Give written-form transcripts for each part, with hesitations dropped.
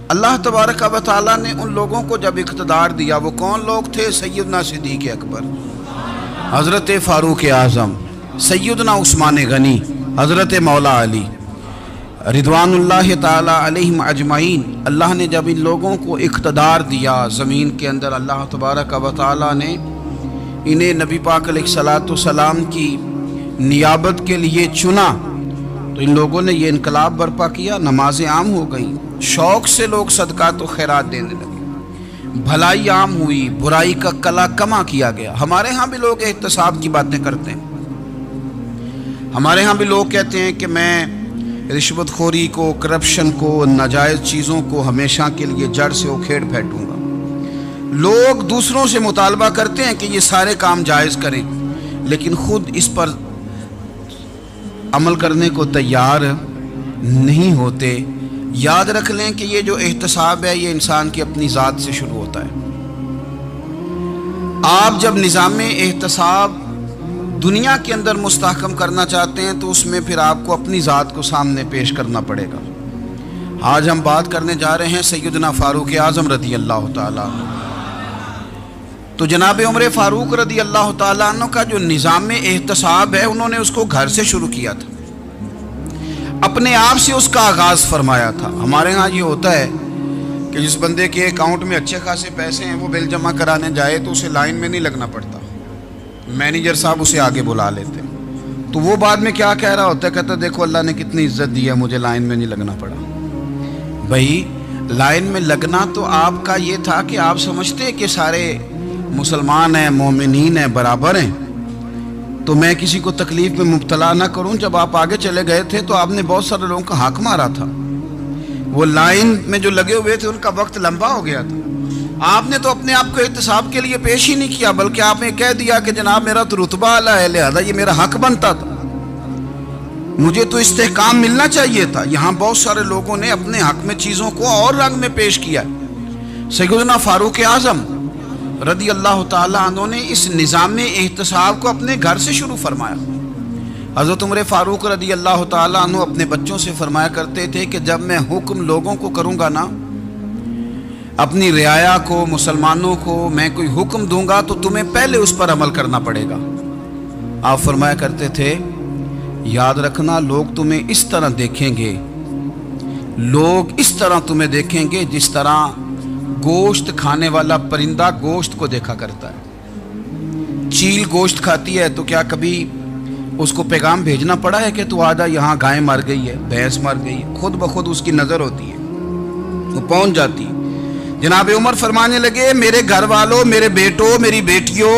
اللہ تبارک و تعالیٰ نے ان لوگوں کو جب اقتدار دیا، وہ کون لوگ تھے؟ سیدنا صدیق اکبر، حضرت فاروق اعظم، سیدنا عثمان غنی، حضرت مولا علی رضوان اللہ تعالیٰ علیہم اجمعین۔ اللہ نے جب ان لوگوں کو اقتدار دیا زمین کے اندر، اللہ تبارک و تعالیٰ نے انہیں نبی پاک علیہ الصلاۃ والسلام کی نیابت کے لیے چنا، تو ان لوگوں نے یہ انقلاب برپا کیا، نمازیں عام ہو گئیں، شوق سے لوگ صدقات و خیرات دینے لگے، بھلائی عام ہوئی، برائی کا کلا کما کیا گیا۔ ہمارے ہاں بھی لوگ احتساب کی باتیں کرتے ہیں، ہمارے ہاں بھی لوگ کہتے ہیں کہ میں رشوت خوری کو، کرپشن کو، ناجائز چیزوں کو ہمیشہ کے لیے جڑ سے اکھیڑ پھینٹوں گا۔ لوگ دوسروں سے مطالبہ کرتے ہیں کہ یہ سارے کام جائز کریں، لیکن خود اس پر عمل کرنے کو تیار نہیں ہوتے۔ یاد رکھ لیں کہ یہ جو احتساب ہے یہ انسان کی اپنی ذات سے شروع ہوتا ہے۔ آپ جب نظام احتساب دنیا کے اندر مستحکم کرنا چاہتے ہیں تو اس میں پھر آپ کو اپنی ذات کو سامنے پیش کرنا پڑے گا۔ آج ہم بات کرنے جا رہے ہیں سیدنا فاروق اعظم رضی اللہ تعالیٰ عنہ۔ تو جناب عمر فاروق رضی اللہ تعالیٰ عنہ کا جو نظام احتساب ہے، انہوں نے اس کو گھر سے شروع کیا تھا، اپنے آپ سے اس کا آغاز فرمایا تھا۔ ہمارے ہاں یہ ہوتا ہے کہ جس بندے کے اکاؤنٹ میں اچھے خاصے پیسے ہیں، وہ بل جمع کرانے جائے تو اسے لائن میں نہیں لگنا پڑتا، مینیجر صاحب اسے آگے بلا لیتے، تو وہ بعد میں کیا کہہ رہا ہوتا ہے؟ کہتا دیکھو اللہ نے کتنی عزت دی ہے، مجھے لائن میں نہیں لگنا پڑا۔ بھائی لائن میں لگنا تو آپ کا یہ تھا کہ آپ سمجھتے کہ سارے مسلمان ہیں، مومنین ہیں، برابر ہیں، تو میں کسی کو تکلیف میں مبتلا نہ کروں۔ جب آپ آگے چلے گئے تھے تو آپ نے بہت سارے لوگوں کا حق مارا تھا، وہ لائن میں جو لگے ہوئے تھے ان کا وقت لمبا ہو گیا تھا۔ آپ نے تو اپنے آپ کو احتساب کے لیے پیش ہی نہیں کیا، بلکہ آپ نے کہہ دیا کہ جناب میرا تو رتبہ اعلیٰ ہے، لہذا یہ میرا حق بنتا تھا، مجھے تو استحکام ملنا چاہیے تھا۔ یہاں بہت سارے لوگوں نے اپنے حق میں چیزوں کو اور رنگ میں پیش کیا۔ سیدنا فاروق اعظم رضی اللہ تعالیٰ عنہ نے اس نظام احتساب کو اپنے گھر سے شروع فرمایا۔ حضرت عمر فاروق رضی اللہ تعالیٰ عنہ اپنے بچوں سے فرمایا کرتے تھے کہ جب میں حکم لوگوں کو کروں گا نا، اپنی رعایا کو، مسلمانوں کو میں کوئی حکم دوں گا تو تمہیں پہلے اس پر عمل کرنا پڑے گا۔ آپ فرمایا کرتے تھے یاد رکھنا لوگ تمہیں اس طرح دیکھیں گے، لوگ اس طرح تمہیں دیکھیں گے جس طرح گوشت کھانے والا پرندہ گوشت کو دیکھا کرتا ہے۔ چیل گوشت کھاتی ہے تو کیا کبھی اس کو پیغام بھیجنا پڑا ہے کہ تو آجا یہاں گائے مر گئی ہے، بھینس مر گئی ہے؟ خود بخود اس کی نظر ہوتی ہے، وہ پہنچ جاتی ہے۔ جناب عمر فرمانے لگے میرے گھر والوں، میرے بیٹوں، میری بیٹیوں،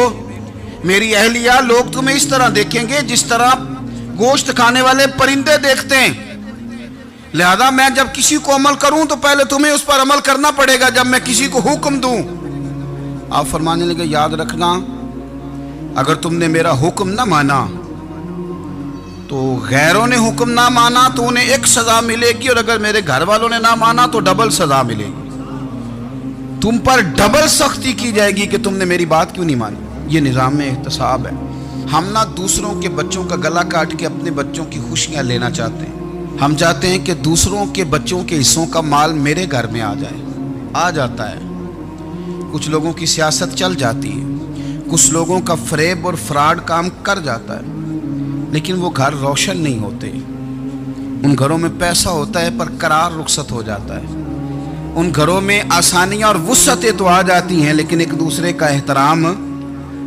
میری اہلیہ، لوگ تمہیں اس طرح دیکھیں گے جس طرح گوشت کھانے والے پرندے دیکھتے ہیں، لہذا میں جب کسی کو عمل کروں تو پہلے تمہیں اس پر عمل کرنا پڑے گا جب میں کسی کو حکم دوں۔ آپ فرمانے لگے یاد رکھنا اگر تم نے میرا حکم نہ مانا تو غیروں نے حکم نہ مانا تو انہیں ایک سزا ملے گی، اور اگر میرے گھر والوں نے نہ مانا تو ڈبل سزا ملے گی، تم پر ڈبل سختی کی جائے گی کہ تم نے میری بات کیوں نہیں مانی۔ یہ نظام احتساب ہے۔ ہم نہ دوسروں کے بچوں کا گلا کاٹ کے اپنے بچوں کی خوشیاں لینا چاہتے ہیں، ہم چاہتے ہیں کہ دوسروں کے بچوں کے حصوں کا مال میرے گھر میں آ جائے، آ جاتا ہے۔ کچھ لوگوں کی سیاست چل جاتی ہے، کچھ لوگوں کا فریب اور فراڈ کام کر جاتا ہے، لیکن وہ گھر روشن نہیں ہوتے۔ ان گھروں میں پیسہ ہوتا ہے پر قرار رخصت ہو جاتا ہے، ان گھروں میں آسانیاں اور وسعتیں تو آ جاتی ہیں لیکن ایک دوسرے کا احترام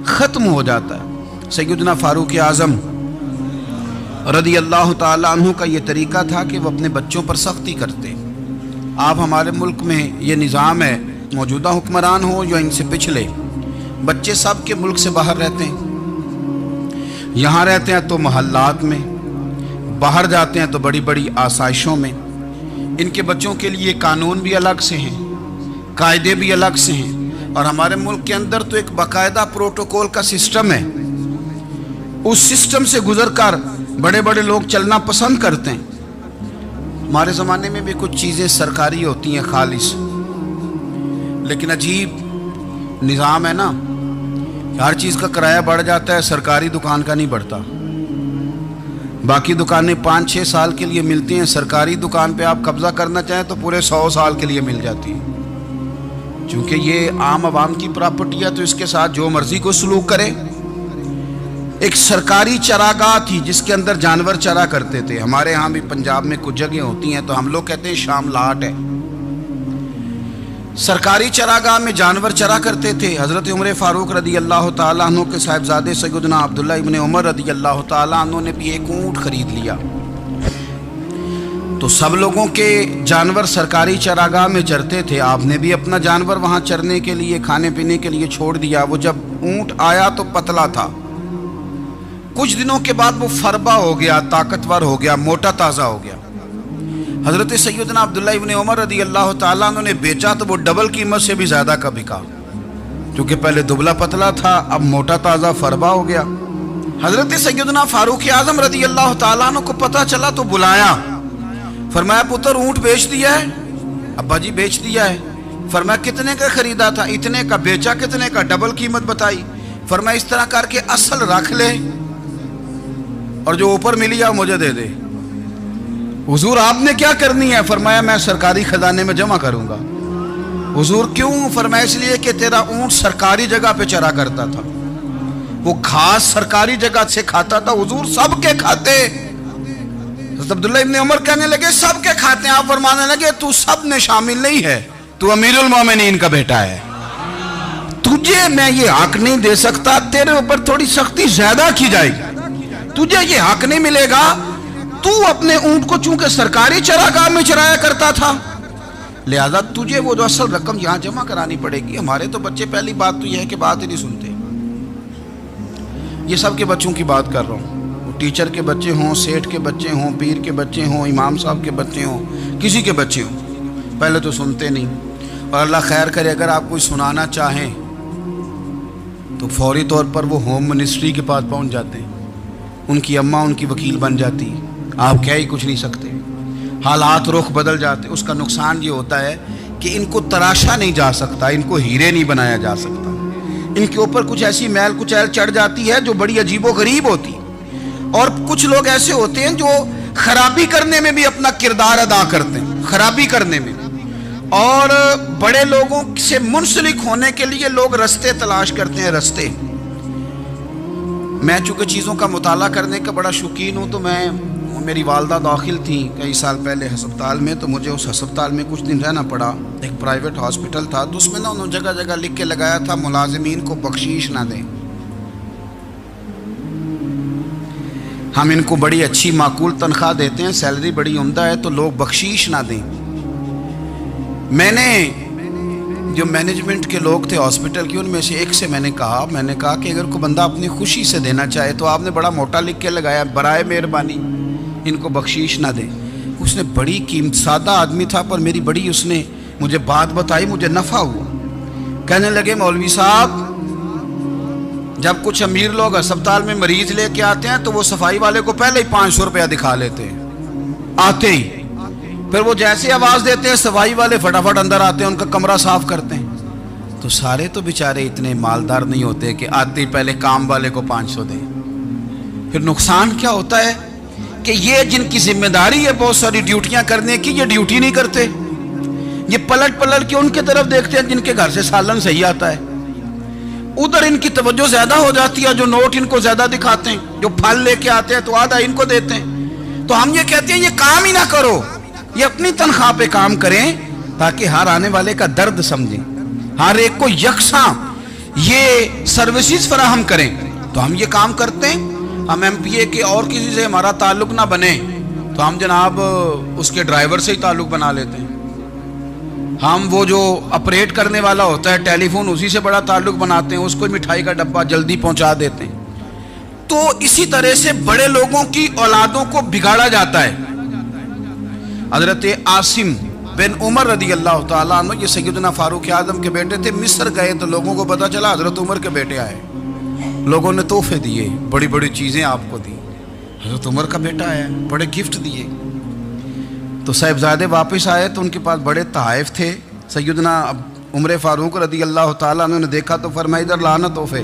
ختم ہو جاتا ہے۔ سیدنا فاروق اعظم رضی اللہ تعالیٰ عنہ کا یہ طریقہ تھا کہ وہ اپنے بچوں پر سختی کرتے۔ آپ ہمارے ملک میں یہ نظام ہے، موجودہ حکمران ہو یا ان سے پچھلے، بچے سب کے ملک سے باہر رہتے ہیں، یہاں رہتے ہیں تو محلات میں، باہر جاتے ہیں تو بڑی بڑی آسائشوں میں۔ ان کے بچوں کے لیے قانون بھی الگ سے ہیں، قاعدے بھی الگ سے ہیں، اور ہمارے ملک کے اندر تو ایک باقاعدہ پروٹوکول کا سسٹم ہے، اس سسٹم سے گزر کر بڑے بڑے لوگ چلنا پسند کرتے ہیں۔ ہمارے زمانے میں بھی کچھ چیزیں سرکاری ہوتی ہیں خالص، لیکن عجیب نظام ہے نا، ہر چیز کا کرایہ بڑھ جاتا ہے، سرکاری دکان کا نہیں بڑھتا۔ باقی دکانیں 5-6 سال کے لیے ملتی ہیں، سرکاری دکان پہ آپ قبضہ کرنا چاہیں تو پورے 100 سال کے لیے مل جاتی ہے، چونکہ یہ عام عوام کی پراپرٹی ہے تو اس کے ساتھ جو مرضی کو سلوک کرے۔ ایک سرکاری چراگاہ تھی جس کے اندر جانور چرا کرتے تھے، ہمارے ہاں بھی پنجاب میں کچھ جگہیں ہوتی ہیں تو ہم لوگ کہتے ہیں شام لاٹ ہے۔ سرکاری چراگاہ میں جانور چرا کرتے تھے۔ حضرت عمر فاروق رضی اللہ تعالیٰ عنہ کے صاحبزادے سیدنا عبداللہ ابن عمر رضی اللہ تعالیٰ عنہ نے بھی ایک اونٹ خرید لیا، تو سب لوگوں کے جانور سرکاری چراگاہ میں چرتے تھے، آپ نے بھی اپنا جانور وہاں چرنے کے لیے کھانے پینے کے لیے چھوڑ دیا۔ وہ جب اونٹ آیا تو پتلا تھا، کچھ دنوں کے بعد وہ فربا ہو گیا، طاقتور ہو گیا، موٹا تازہ ہو گیا۔ حضرت سیدنا عبداللہ ابن عمر رضی اللہ تعالیٰ عنہ نے بیچا تو وہ ڈبل قیمت سے بھی زیادہ کا بکا، کیونکہ پہلے دبلا پتلا تھا، اب موٹا تازہ فربا ہو گیا۔ حضرت سیدنا فاروق اعظم رضی اللہ تعالیٰ عنہ کو پتہ چلا تو بلایا، فرمایا پتر اونٹ بیچ دیا ہے؟ ابا جی بیچ دیا ہے۔ فرمایا کتنے کا خریدا تھا؟ اتنے کا۔ بیچا کتنے کا؟ ڈبل قیمت بتائی۔ فرمایا اس طرح کر کے اصل رکھ لے اور جو اوپر ملی ہے مجھے دے دے۔ حضور آپ نے کیا کرنی ہے؟ فرمایا میں سرکاری خزانے میں جمع کروں گا۔ حضور کیوں؟ فرمایا اس لیے کہ تیرا اونٹ سرکاری جگہ پہ چرا کرتا تھا، وہ گھاس سرکاری جگہ سے کھاتا تھا۔ حضور سب کے کھاتے۔ حضرت عبداللہ ابن عمر کہنے لگے سب کے کھاتے ہیں۔ آپ فرمانے لگے تو سب میں شامل نہیں ہے، تو امیر المومنین کا بیٹا ہے، تجھے میں یہ حق نہیں دے سکتا، تیرے اوپر تھوڑی سختی زیادہ کی جائے گی، تجھے یہ حق نہیں ملے گا۔ تو اپنے اونٹ کو چونکہ سرکاری چراگاہ میں چرایا کرتا تھا، لہذا تجھے وہ جو اصل رقم یہاں جمع کرانی پڑے گی۔ ہمارے تو بچے پہلی بات تو یہ ہے کہ بات ہی نہیں سنتے، یہ سب کے بچوں کی بات کر رہا ہوں، ٹیچر کے بچے ہوں، سیٹھ کے بچے ہوں، پیر کے بچے ہوں، امام صاحب کے بچے ہوں، کسی کے بچے ہوں، پہلے تو سنتے نہیں۔ اور اللہ خیر کرے اگر آپ کوئی سنانا چاہیں تو فوری طور پر وہ ہوم منسٹری کے پاس پہنچ جاتے ہیں، ان کی اماں ان کی وکیل بن جاتی، آپ کہہ ہی کچھ نہیں سکتے، حالات رخ بدل جاتے۔ اس کا نقصان یہ ہوتا ہے کہ ان کو تراشا نہیں جا سکتا، ان کو ہیرے نہیں بنایا جا سکتا، ان کے اوپر کچھ ایسی میل کچیل چڑھ جاتی ہے جو بڑی عجیب و غریب ہوتی۔ اور کچھ لوگ ایسے ہوتے ہیں جو خرابی کرنے میں بھی اپنا کردار ادا کرتے ہیں، خرابی کرنے میں، اور بڑے لوگوں سے منسلک ہونے کے لیے لوگ رستے تلاش کرتے ہیں، رستے۔ میں چونکہ چیزوں کا مطالعہ کرنے کا بڑا شوقین ہوں، تو میری والدہ داخل تھیں کئی سال پہلے ہسپتال میں، تو مجھے اس ہسپتال میں کچھ دن رہنا پڑا۔ ایک پرائیویٹ ہاسپٹل تھا، تو اس میں انہوں نے جگہ جگہ لکھ کے لگایا تھا ملازمین کو بخشیش نہ دیں، ہم ان کو بڑی اچھی معقول تنخواہ دیتے ہیں، سیلری بڑی عمدہ ہے، تو لوگ بخشیش نہ دیں۔ میں نے جو مینجمنٹ کے لوگ تھے ہاسپٹل کی، ان میں سے ایک سے میں نے کہا کہ اگر کوئی بندہ اپنی خوشی سے دینا چاہے تو آپ نے بڑا موٹا لکھ کے لگایا برائے مہربانی ان کو بخشیش نہ دیں۔ اس نے بڑی قیمت، سادہ آدمی تھا پر میری بڑی اس نے مجھے بات بتائی، مجھے نفع ہوا۔ کہنے لگے مولوی صاحب جب کچھ امیر لوگ ہسپتال میں مریض لے کے آتے ہیں تو وہ صفائی والے کو پہلے ہی 500 روپیہ دکھا لیتے ہیں آتے ہی، پھر وہ جیسے آواز دیتے ہیں صفائی والے فٹافٹ اندر آتے ہیں، ان کا کمرہ صاف کرتے ہیں۔ تو سارے تو بیچارے اتنے مالدار نہیں ہوتے کہ آتے ہی پہلے کام والے کو 500 دیں۔ پھر نقصان کیا ہوتا ہے کہ یہ جن کی ذمہ داری ہے بہت ساری ڈیوٹیاں کرنے کی، یہ ڈیوٹی نہیں کرتے، یہ پلٹ پلٹ کے ان کے طرف دیکھتے ہیں جن کے گھر سے سالن صحیح آتا ہے، ادھر ان کی توجہ زیادہ ہو جاتی ہے، جو نوٹ ان کو زیادہ دکھاتے ہیں، جو پھل لے کے آتے ہیں تو آدھا ان کو دیتے ہیں۔ تو ہم یہ کہتے ہیں یہ کام ہی نہ کرو، یہ اپنی تنخواہ پہ کام کریں تاکہ ہر آنے والے کا درد سمجھیں، ہر ایک کو یکساں یہ سروسز فراہم کریں۔ تو ہم یہ کام کرتے ہیں، ہم ایم پی اے کے اور کسی سے ہمارا تعلق نہ بنے تو ہم جناب اس کے ڈرائیور سے ہی تعلق بنا لیتے ہیں، ہم وہ جو آپریٹ کرنے والا ہوتا ہے ٹیلی فون اسی سے بڑا تعلق بناتے ہیں، اس کو مٹھائی کا ڈبہ جلدی پہنچا دیتے ہیں۔ تو اسی طرح سے بڑے لوگوں کی اولادوں کو بگاڑا جاتا ہے۔ حضرت عاصم بن عمر رضی اللہ تعالیٰ عنہ، یہ سیدنا فاروق اعظم کے بیٹے تھے، مصر گئے تو لوگوں کو پتہ چلا حضرت عمر کے بیٹے آئے، لوگوں نے تحفے دیے، بڑی بڑی چیزیں آپ کو دی، حضرت عمر کا بیٹا آیا، بڑے گفٹ دیے۔ تو صاحبزادے واپس آئے تو ان کے پاس بڑے تحائف تھے۔ سیدنا عمر فاروق رضی اللہ تعالیٰ عنہ نے دیکھا تو فرمایا ادھر لانا تحفے،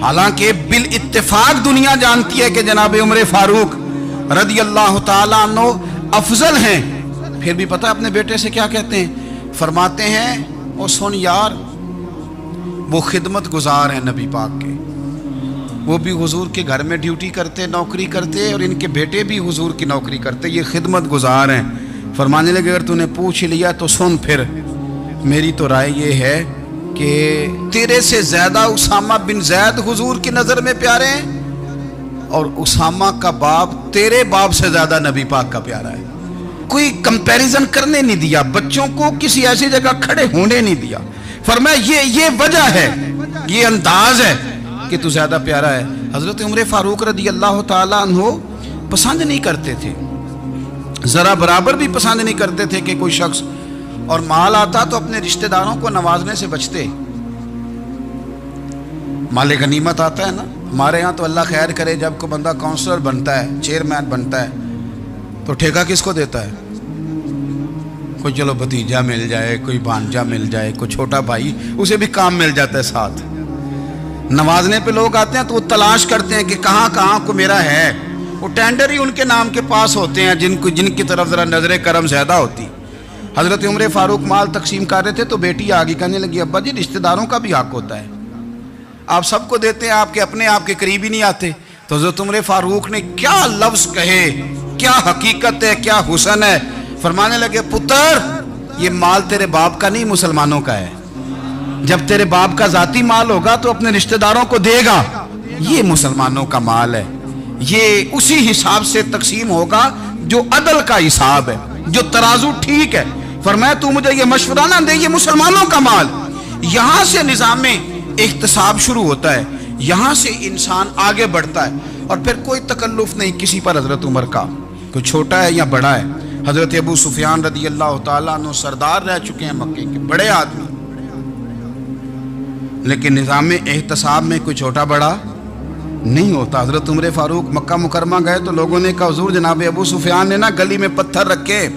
حالانکہ بالاتفاق دنیا جانتی ہے کہ جناب عمر فاروق رضی اللہ تعالیٰ عنہ افضل ہیں، پھر بھی پتہ اپنے بیٹے سے کیا کہتے ہیں؟ فرماتے ہیں او سن یار، وہ خدمت گزار ہیں نبی پاک کے، وہ بھی حضور کے گھر میں ڈیوٹی کرتے، نوکری کرتے، اور ان کے بیٹے بھی حضور کی نوکری کرتے، یہ خدمت گزار ہیں۔ فرمانے لگے اگر تو نے پوچھ لیا تو سن، پھر میری تو رائے یہ ہے کہ تیرے سے زیادہ اسامہ بن زید حضور کی نظر میں پیارے ہیں، اور اسامہ کا باپ تیرے باپ سے زیادہ نبی پاک کا پیارا ہے۔ کوئی کمپیریزن کرنے نہیں دیا، بچوں کو کسی ایسی جگہ کھڑے ہونے نہیں دیا۔ فرمایا یہ وجہ ہے، یہ انداز ہے کہ تو زیادہ پیارا ہے۔ حضرت عمر فاروق رضی اللہ تعالیٰ عنہ پسند نہیں کرتے تھے، ذرا برابر بھی پسند نہیں کرتے تھے کہ کوئی شخص اور مال آتا تو اپنے رشتہ داروں کو نوازنے سے بچتے۔ مال غنیمت آتا ہے نا، ہمارے ہاں تو اللہ خیر کرے جب کوئی بندہ کونسلر بنتا ہے، چیئرمین بنتا ہے، تو ٹھیکہ کس کو دیتا ہے؟ کوئی چلو بھتیجا مل جائے، کوئی بھانجا مل جائے، کوئی چھوٹا بھائی، اسے بھی کام مل جاتا ہے ساتھ۔ نوازنے پہ لوگ آتے ہیں تو وہ تلاش کرتے ہیں کہ کہاں کو میرا ہے، وہ ٹینڈر ہی ان کے نام کے پاس ہوتے ہیں جن کی طرف ذرا نظر کرم زیادہ ہوتی۔ حضرت عمر فاروق مال تقسیم کر رہے تھے تو بیٹی آگے کہنے لگی ابا جی رشتہ داروں کا بھی حق ہوتا ہے، آپ سب کو دیتے ہیں، آپ کے قریب ہی نہیں آتے۔ تو حضرت عمر فاروق نے کیا لفظ کہے، کیا حقیقت ہے، کیا حسن ہے۔ فرمانے لگے پتر یہ مال تیرے باپ کا نہیں مسلمانوں کا ہے، جب تیرے باپ کا ذاتی مال ہوگا تو اپنے رشتہ داروں کو دے گا، یہ مسلمانوں کا مال ہے، یہ اسی حساب سے تقسیم ہوگا جو عدل کا حساب ہے، جو ترازو ٹھیک ہے۔ فرمایا تو مجھے یہ مشورہ نہ دے، یہ مسلمانوں کا مال۔ یہاں سے نظام احتساب شروع ہوتا ہے، یہاں سے انسان آگے بڑھتا ہے، اور پھر کوئی تکلف نہیں کسی پر حضرت عمر کا، کوئی چھوٹا ہے یا بڑا ہے۔ حضرت ابو سفیان رضی اللہ تعالیٰ عنہ سردار رہ چکے ہیں مکے کے، بڑے آدمی، لیکن نظام احتساب میں کوئی چھوٹا بڑا نہیں ہوتا۔ حضرت عمر فاروق مکہ مکرمہ گئے تو لوگوں نے کہا حضور جناب ابو سفیان نے نا گلی میں پتھر رکھے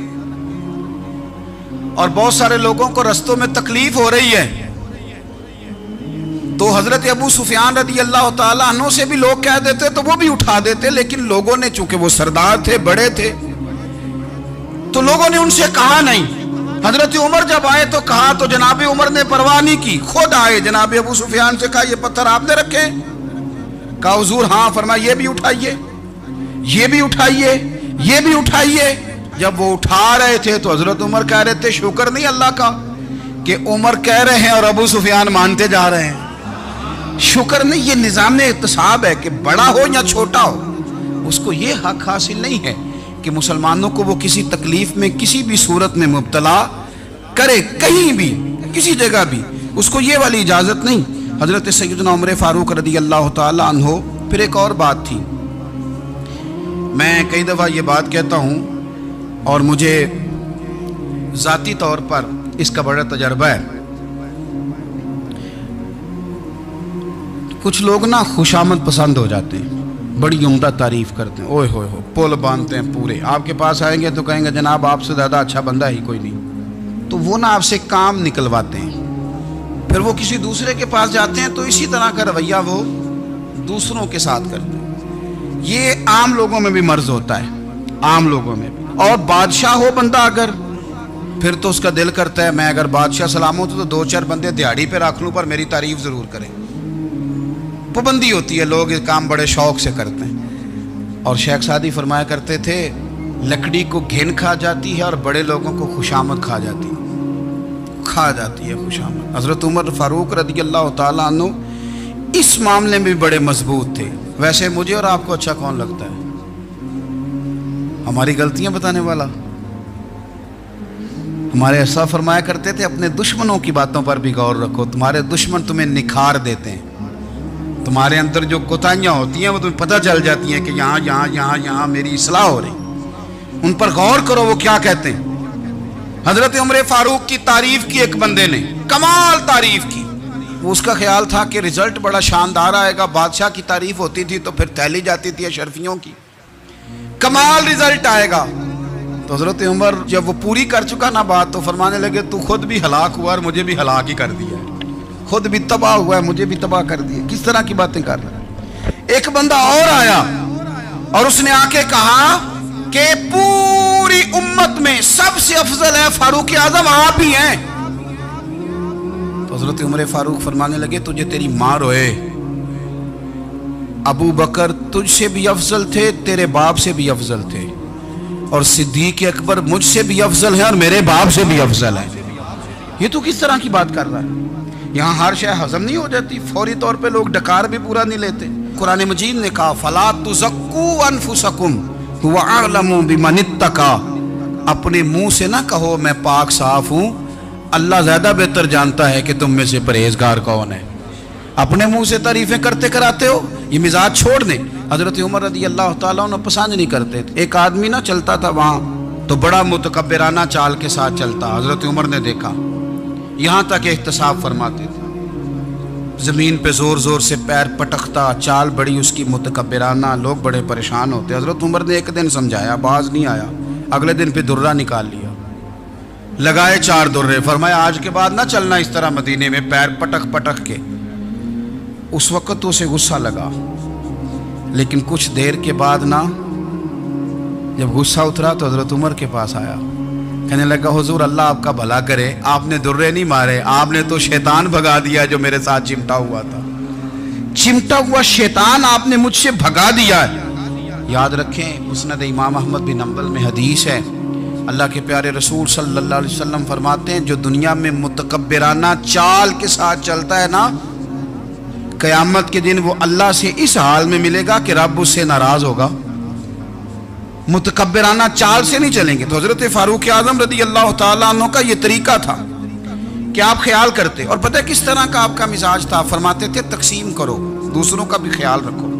اور بہت سارے لوگوں کو رستوں میں تکلیف ہو رہی ہے، تو حضرت ابو سفیان رضی اللہ تعالیٰ عنہ سے بھی لوگ کہہ دیتے تو وہ بھی اٹھا دیتے، لیکن لوگوں نے چونکہ وہ سردار تھے، بڑے تھے، تو لوگوں نے ان سے کہا نہیں۔ حضرت عمر جب آئے تو کہا تو جناب عمر نے پرواہ نہیں کی، خود آئے، جناب ابو سفیان سے کہا یہ پتھر آپ نے رکھے؟ کہا حضور ہاں۔ فرمایا یہ بھی اٹھائیے، یہ بھی اٹھائیے، یہ بھی اٹھائیے۔ جب وہ اٹھا رہے تھے تو حضرت عمر کہہ رہے تھے شکر نہیں اللہ کا کہ عمر کہہ رہے ہیں اور ابو سفیان مانتے جا رہے ہیں، شکر نہیں۔ یہ نظام احتساب ہے کہ بڑا ہو یا چھوٹا ہو، اس کو یہ حق حاصل نہیں ہے کہ مسلمانوں کو وہ کسی تکلیف میں کسی بھی صورت میں مبتلا کرے، کہیں بھی کسی جگہ بھی، اس کو یہ والی اجازت نہیں۔ حضرت سیدنا عمر فاروق رضی اللہ تعالیٰ عنہ۔ پھر ایک اور بات تھی، میں کئی دفعہ یہ بات کہتا ہوں اور مجھے ذاتی طور پر اس کا بڑا تجربہ ہے۔ کچھ لوگ نا خوشامد پسند ہو جاتے ہیں، بڑی عمدہ تعریف کرتے ہیں، اوئے ہوئے ہو پول باندھتے ہیں پورے، آپ کے پاس آئیں گے تو کہیں گے جناب آپ سے زیادہ اچھا بندہ ہی کوئی نہیں، تو وہ نا آپ سے کام نکلواتے ہیں۔ پھر وہ کسی دوسرے کے پاس جاتے ہیں تو اسی طرح کا رویہ وہ دوسروں کے ساتھ کرتے ہیں۔ یہ عام لوگوں میں بھی مرض ہوتا ہے، عام لوگوں میں بھی۔ اور بادشاہ ہو بندہ اگر، پھر تو اس کا دل کرتا ہے میں اگر بادشاہ سلامت ہوں تو دو چار بندے دیہڑی پہ رکھ لوں پر میری تعریف ضرور کریں۔ پابندی ہوتی ہے، لوگ یہ کام بڑے شوق سے کرتے ہیں۔ اور شیخ سعدی فرمایا کرتے تھے لکڑی کو گھن کھا جاتی ہے اور بڑے لوگوں کو خوشامد کھا جاتی ہے خوشامد۔ حضرت عمر فاروق رضی اللہ تعالیٰ عنہ اس معاملے میں بھی بڑے مضبوط تھے۔ ویسے مجھے اور آپ کو اچھا کون لگتا ہے؟ ہماری غلطیاں بتانے والا؟ ہمارے ایسا فرمایا کرتے تھے اپنے دشمنوں کی باتوں پر بھی غور رکھو، تمہارے دشمن تمہیں نکھار دیتے ہیں، تمہارے اندر جو کوتاہیاں ہوتی ہیں وہ تمہیں پتہ چل جاتی ہیں کہ یہاں میری اصلاح ہو رہی، ان پر غور کرو وہ کیا کہتے ہیں۔ حضرت عمر فاروق کی تعریف کی ایک بندے نے، کمال تعریف کی، وہ اس کا خیال تھا کہ رزلٹ بڑا شاندار آئے گا، بادشاہ کی تعریف ہوتی تھی تو پھر تھیلی جاتی تھی اشرفیوں کی، کمال رزلٹ آئے گا۔ تو حضرت عمر جب وہ پوری کر چکا نا بات تو فرمانے لگے تو خود بھی ہلاک ہوا اور مجھے بھی ہلاک ہی کر دیا ہے۔ خود بھی تباہ ہوا ہے، مجھے بھی تباہ کر دیا. کس طرح کی باتیں کر رہا ہے. ایک بندہ اور آیا اور اس نے آ کے کہا کہ پوری امت میں سب سے افضل ہے فاروق اعظم آپ ہی ہیں. تو حضرت عمر فاروق فرمانے لگے تجھے تیری ماں روئے، ابو بکر تجھ سے بھی افضل تھے، تیرے باپ سے بھی افضل تھے، اور صدیق اکبر مجھ سے بھی افضل ہے اور میرے باپ سے بھی افضل ہے. یہ تو کس طرح کی بات کر رہا ہے. یہاں ہر شے ہضم نہیں ہو جاتی، فوری طور پہ لوگ ڈکار بھی پورا نہیں لیتے. قرآن مجید نے کہا فَلَا تُزَكُّوا أَنفُسَكُمْ هُوَ أَعْلَمُ بِمَنِ اتَّقَىٰ. اپنے منہ سے نہ کہو میں پاک صاف ہوں، اللہ زیادہ بہتر جانتا ہے کہ تم میں سے پرہیزگار کون ہے. اپنے منہ سے تعریفیں کرتے کراتے ہو، یہ مزاج چھوڑ دیں. حضرت عمر رضی اللہ تعالیٰ عنہ پسند نہیں کرتے تھے. ایک آدمی نہ چلتا تھا وہاں تو بڑا متکبرانہ چال کے ساتھ چلتا. حضرت عمر نے دیکھا، یہاں تک احتساب فرماتے تھے، زمین پہ زور زور سے پیر پٹکتا، چال بڑی اس کی متکبرانہ، لوگ بڑے پریشان ہوتے. حضرت عمر نے ایک دن سمجھایا، باز نہیں آیا. اگلے دن پہ درہ نکال لیا، لگائے 4 درے، فرمایا آج کے بعد نہ چلنا اس طرح مدینے میں پیر پٹک پٹک کے. اس وقت تو اسے غصہ لگا، لیکن کچھ دیر کے بعد نا جب غصہ اترا تو حضرت عمر کے پاس آیا، کہنے لگا حضور اللہ آپ کا بھلا کرے، آپ نے درے نہیں مارے، آپ نے تو شیطان بھگا دیا جو میرے ساتھ چمٹا ہوا تھا. چمٹا ہوا شیطان آپ نے مجھ سے بھگا دیا ہے. یاد رکھیں مسند امام احمد بن حنبل میں حدیث ہے، اللہ کے پیارے رسول صلی اللہ علیہ وسلم فرماتے ہیں جو دنیا میں متکبرانہ چال کے ساتھ چلتا ہے نا، قیامت کے دن وہ اللہ سے اس حال میں ملے گا کہ رب اس سے ناراض ہوگا. متکبرانہ چال سے نہیں چلیں گے. تو حضرت فاروق اعظم رضی اللہ تعالیٰ عنہ کا یہ طریقہ تھا کہ آپ خیال کرتے. اور پتہ کس طرح کا آپ کا مزاج تھا؟ فرماتے تھے تقسیم کرو، دوسروں کا بھی خیال رکھو.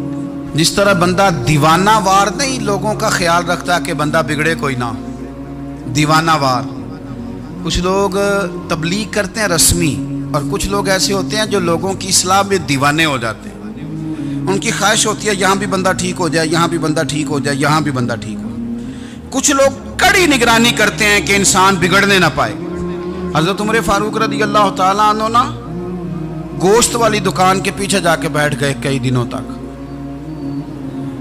جس طرح بندہ دیوانہ وار نہیں لوگوں کا خیال رکھتا کہ بندہ بگڑے کوئی نہ، دیوانہ وار. کچھ لوگ تبلیغ کرتے ہیں رسمی، اور کچھ لوگ ایسے ہوتے ہیں جو لوگوں کی اصلاح میں دیوانے ہو جاتے ہیں. ان کی خواہش ہوتی ہے یہاں بھی بندہ ٹھیک ہو جائے، یہاں بھی بندہ ٹھیک ہو جائے، یہاں بھی بندہ ٹھیک ہو. کچھ لوگ کڑی نگرانی کرتے ہیں کہ انسان بگڑنے نہ پائے. حضرت عمر فاروق رضی اللہ تعالیٰ عنہ نا گوشت والی دکان کے پیچھے جا کے بیٹھ گئے کئی دنوں تک.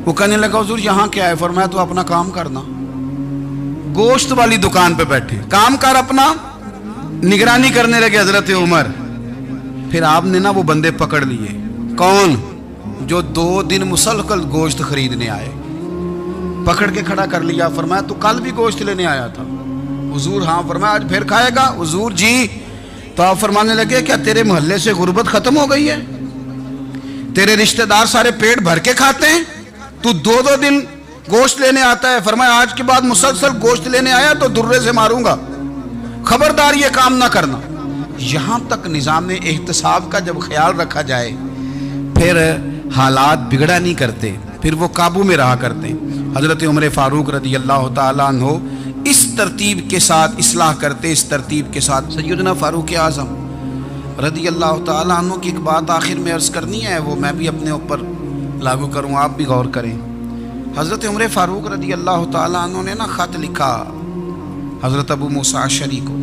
وہ کہنے لگا حضور یہاں کیا ہے؟ فرمایا تو اپنا کام کرنا. گوشت والی دکان پہ بیٹھے، کام کر اپنا. نگرانی کرنے لگے حضرت عمر. پھر آپ نے نا وہ بندے پکڑ لیے. کون؟ جو 2 دن مسلسل گوشت خریدنے آئے، پکڑ کے کھڑا کر لیا. فرمایا تو کل بھی گوشت لینے آیا تھا؟ حضور ہاں. فرمایا آج پھر کھائے گا؟ حضور جی. تو آپ فرمانے لگے کیا تیرے محلے سے غربت ختم ہو گئی ہے؟ تیرے رشتہ دار سارے پیٹ بھر کے کھاتے ہیں، تو 2 دن گوشت لینے آتا ہے؟ فرمایا آج کے بعد مسلسل گوشت لینے آیا تو درے سے ماروں گا، خبردار یہ کام نہ کرنا. یہاں تک نظام احتساب کا جب خیال رکھا جائے پھر حالات بگڑا نہیں کرتے، پھر وہ قابو میں رہا کرتے. حضرت عمر فاروق رضی اللہ تعالیٰ عنہ اس ترتیب کے ساتھ اصلاح کرتے، اس ترتیب کے ساتھ. سیدنا فاروق اعظم رضی اللہ تعالیٰ عنہ کی ایک بات آخر میں عرض کرنی ہے، وہ میں بھی اپنے اوپر لاگو کروں، آپ بھی غور کریں. حضرت عمر فاروق رضی اللہ تعالیٰ عنہ نے نا خط لکھا حضرت ابو موسیٰ اشعری کو.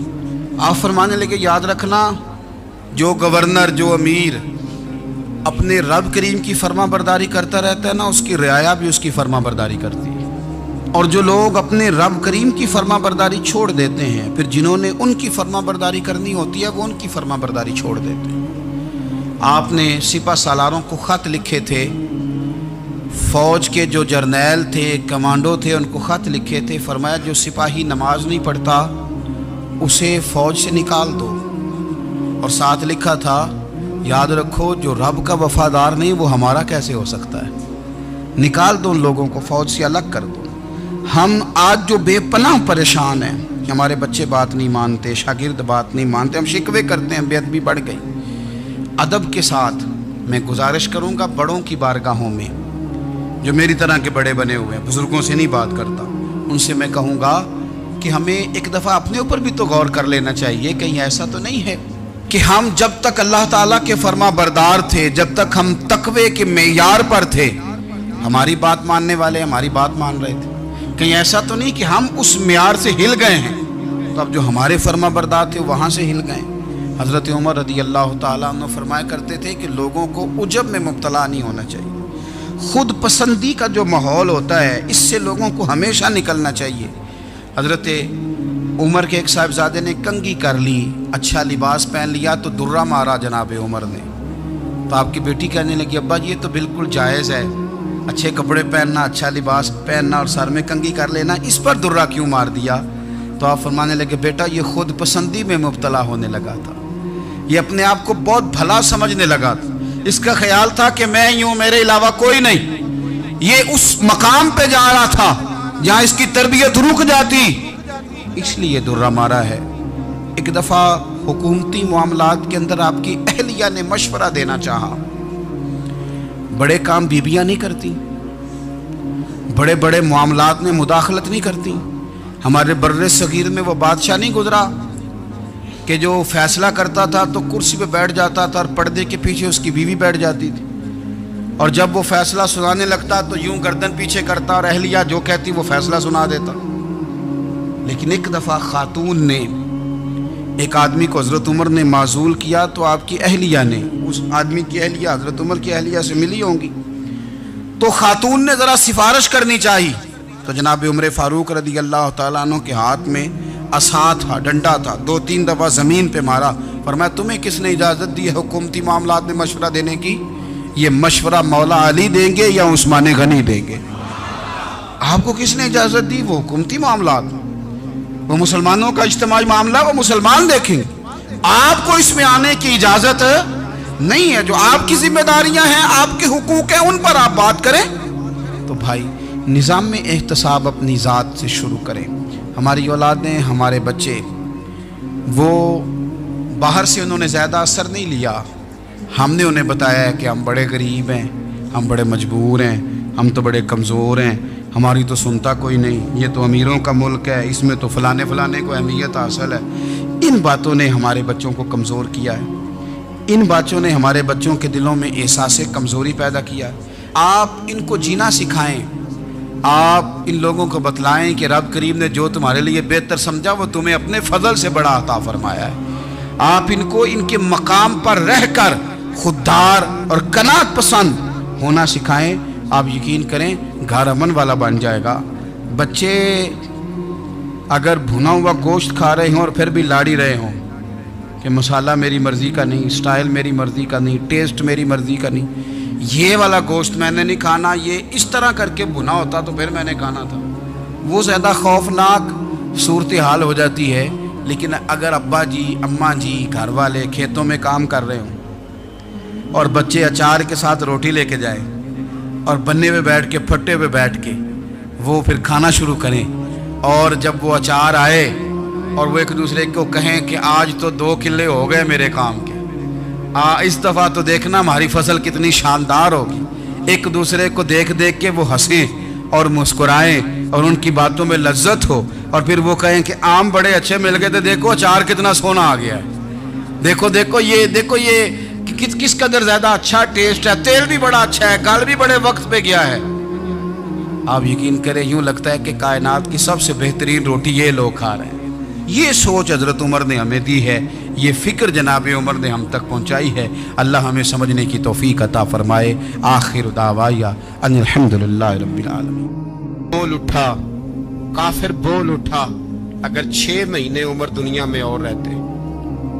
آپ فرمانے لگے یاد رکھنا جو گورنر، جو امیر اپنے رب کریم کی فرما برداری کرتا رہتا ہے نا، اس کی رعایا بھی اس کی فرما برداری کرتی ہے. اور جو لوگ اپنے رب کریم کی فرما برداری چھوڑ دیتے ہیں، پھر جنہوں نے ان کی فرما برداری کرنی ہوتی ہے وہ ان کی فرما برداری چھوڑ دیتے ہیں. آپ نے سپہ سالاروں کو خط لکھے تھے، فوج کے جو جرنیل تھے، کمانڈو تھے، ان کو خط لکھے تھے. فرمایا جو سپاہی نماز نہیں پڑھتا اسے فوج سے نکال دو. اور ساتھ لکھا تھا یاد رکھو جو رب کا وفادار نہیں وہ ہمارا کیسے ہو سکتا ہے، نکال دو ان لوگوں کو، فوج سے الگ کر دو. ہم آج جو بے پناہ پریشان ہیں کہ ہمارے بچے بات نہیں مانتے، شاگرد بات نہیں مانتے، ہم شکوے کرتے ہیں، بے ادبی بڑھ گئی. ادب کے ساتھ میں گزارش کروں گا بڑوں کی بارگاہوں میں، جو میری طرح کے بڑے بنے ہوئے ہیں، بزرگوں سے نہیں بات کرتا، ان سے میں کہوں گا کہ ہمیں ایک دفعہ اپنے اوپر بھی تو غور کر لینا چاہیے. کہیں ایسا تو نہیں ہے کہ ہم جب تک اللہ تعالیٰ کے فرما بردار تھے، جب تک ہم تقوی کے معیار پر تھے، ہماری بات ماننے والے ہماری بات مان رہے تھے. کہیں ایسا تو نہیں کہ ہم اس معیار سے ہل گئے ہیں تو اب جو ہمارے فرما بردار تھے وہاں سے ہل گئے. حضرت عمر رضی اللہ تعالیٰ عنہ فرمایا کرتے تھے کہ لوگوں کو عجب میں مبتلا نہیں ہونا چاہیے، خود پسندی کا جو ماحول ہوتا ہے اس سے لوگوں کو ہمیشہ نکلنا چاہیے۔ حضرت عمر کے ایک صاحبزادے نے کنگھی کر لی، اچھا لباس پہن لیا تو درہ مارا جناب عمر نے، تو آپ کی بیٹی کہنے لگی ابا جی یہ تو بالکل جائز ہے، اچھے کپڑے پہننا، اچھا لباس پہننا اور سر میں کنگھی کر لینا، اس پر درہ کیوں مار دیا؟ تو آپ فرمانے لگے بیٹا یہ خود پسندی میں مبتلا ہونے لگا تھا، یہ اپنے آپ کو بہت بھلا سمجھنے لگا تھا، اس کا خیال تھا کہ میں یوں میرے علاوہ کوئی نہیں، یہ اس مقام پہ جا رہا تھا جہاں اس کی تربیت رک جاتی، اس لیے درہ مارا ہے۔ ایک دفعہ حکومتی معاملات کے اندر آپ کی اہلیہ نے مشورہ دینا چاہا، بڑے کام بیویاں نہیں کرتی، بڑے بڑے معاملات میں مداخلت نہیں کرتی۔ ہمارے بر صغیر میں وہ بادشاہ نہیں گزرا کہ جو فیصلہ کرتا تھا تو کرسی پہ بیٹھ جاتا تھا اور پردے کے پیچھے اس کی بیوی بیٹھ جاتی تھی، اور جب وہ فیصلہ سنانے لگتا تو یوں گردن پیچھے کرتا اور اہلیہ جو کہتی وہ فیصلہ سنا دیتا۔ لیکن ایک دفعہ خاتون نے ایک آدمی کو حضرت عمر نے معزول کیا تو آپ کی اہلیہ نے، اس آدمی کی اہلیہ حضرت عمر کی اہلیہ سے ملی ہوں گی، تو خاتون نے ذرا سفارش کرنی چاہی، تو جناب عمر فاروق رضی اللہ تعالیٰ عنہ کے ہاتھ میں عصا تھا، ڈنڈا تھا، 2-3 دفعہ زمین پہ مارا، فرمایا تمہیں کس نے اجازت دی ہے حکومتی معاملات میں مشورہ دینے کی؟ یہ مشورہ مولا علی دیں گے یا عثمان غنی دیں گے؟ آپ کو کس نے اجازت دی؟ وہ حکومتی معاملات، وہ مسلمانوں کا اجتماعی معاملہ وہ مسلمان دیکھیں گے، آپ کو اس میں آنے کی اجازت نہیں ہے۔ جو آپ کی ذمہ داریاں ہیں، آپ کے حقوق ہیں، ان پر آپ بات کریں۔ تو بھائی نظام میں احتساب اپنی ذات سے شروع کریں۔ ہماری اولادیں، ہمارے بچے، وہ باہر سے انہوں نے زیادہ اثر نہیں لیا، ہم نے انہیں بتایا ہے کہ ہم بڑے غریب ہیں، ہم بڑے مجبور ہیں، ہم تو بڑے کمزور ہیں، ہماری تو سنتا کوئی نہیں، یہ تو امیروں کا ملک ہے، اس میں تو فلانے کو اہمیت حاصل ہے۔ ان باتوں نے ہمارے بچوں کو کمزور کیا ہے، ان باتوں نے ہمارے بچوں کے دلوں میں احساس کمزوری پیدا کیا ہے۔ آپ ان کو جینا سکھائیں، آپ ان لوگوں کو بتلائیں کہ رب کریم نے جو تمہارے لیے بہتر سمجھا وہ تمہیں اپنے فضل سے بڑا عطا فرمایا ہے۔ آپ ان کو ان کے مقام پر رہ کر خوددار اور قناعت پسند ہونا سکھائیں، آپ یقین کریں گھر امن والا بن جائے گا۔ بچے اگر بھنا ہوا گوشت کھا رہے ہوں اور پھر بھی لاڑی رہے ہوں کہ مسالہ میری مرضی کا نہیں، سٹائل میری مرضی کا نہیں، ٹیسٹ میری مرضی کا نہیں، یہ والا گوشت میں نے نہیں کھانا، یہ اس طرح کر کے بھنا ہوتا تو پھر میں نے کھانا تھا، وہ زیادہ خوفناک صورتحال ہو جاتی ہے۔ لیکن اگر ابا جی، اماں جی، گھر والے کھیتوں میں کام کر رہے ہوں اور بچے اچار کے ساتھ روٹی لے کے جائیں اور بننے پہ بیٹھ کے، پھٹے پہ بیٹھ کے وہ پھر کھانا شروع کریں، اور جب وہ اچار آئے اور وہ ایک دوسرے کو کہیں کہ آج تو 2 کلے ہو گئے میرے کام کے، اس دفعہ تو دیکھنا ہماری فصل کتنی شاندار ہوگی، ایک دوسرے کو دیکھ دیکھ کے وہ ہنسیں اور مسکرائیں اور ان کی باتوں میں لذت ہو، اور پھر وہ کہیں کہ آم بڑے اچھے مل گئے تھے، دیکھو اچار کتنا سونا آ گیا ہے، دیکھو یہ کس قدر زیادہ اچھا ٹیسٹ ہے، تیل بھی بڑا اچھا ہے، گل بھی بڑے وقت پہ گیا ہے۔ آپ یقین کریں یوں لگتا ہے کہ کائنات کی سب سے بہترین روٹی یہ لوگ کھا رہے ہیں۔ یہ سوچ حضرت عمر نے ہمیں دی ہے، یہ فکر جناب عمر نے ہم تک پہنچائی ہے۔ اللہ ہمیں سمجھنے کی توفیق عطا فرمائے۔ آخر دعوایا ان الحمدللہ رب العالمین۔ بول اٹھا کافر، بول اٹھا، اگر 6 مہینے عمر دنیا میں اور رہتے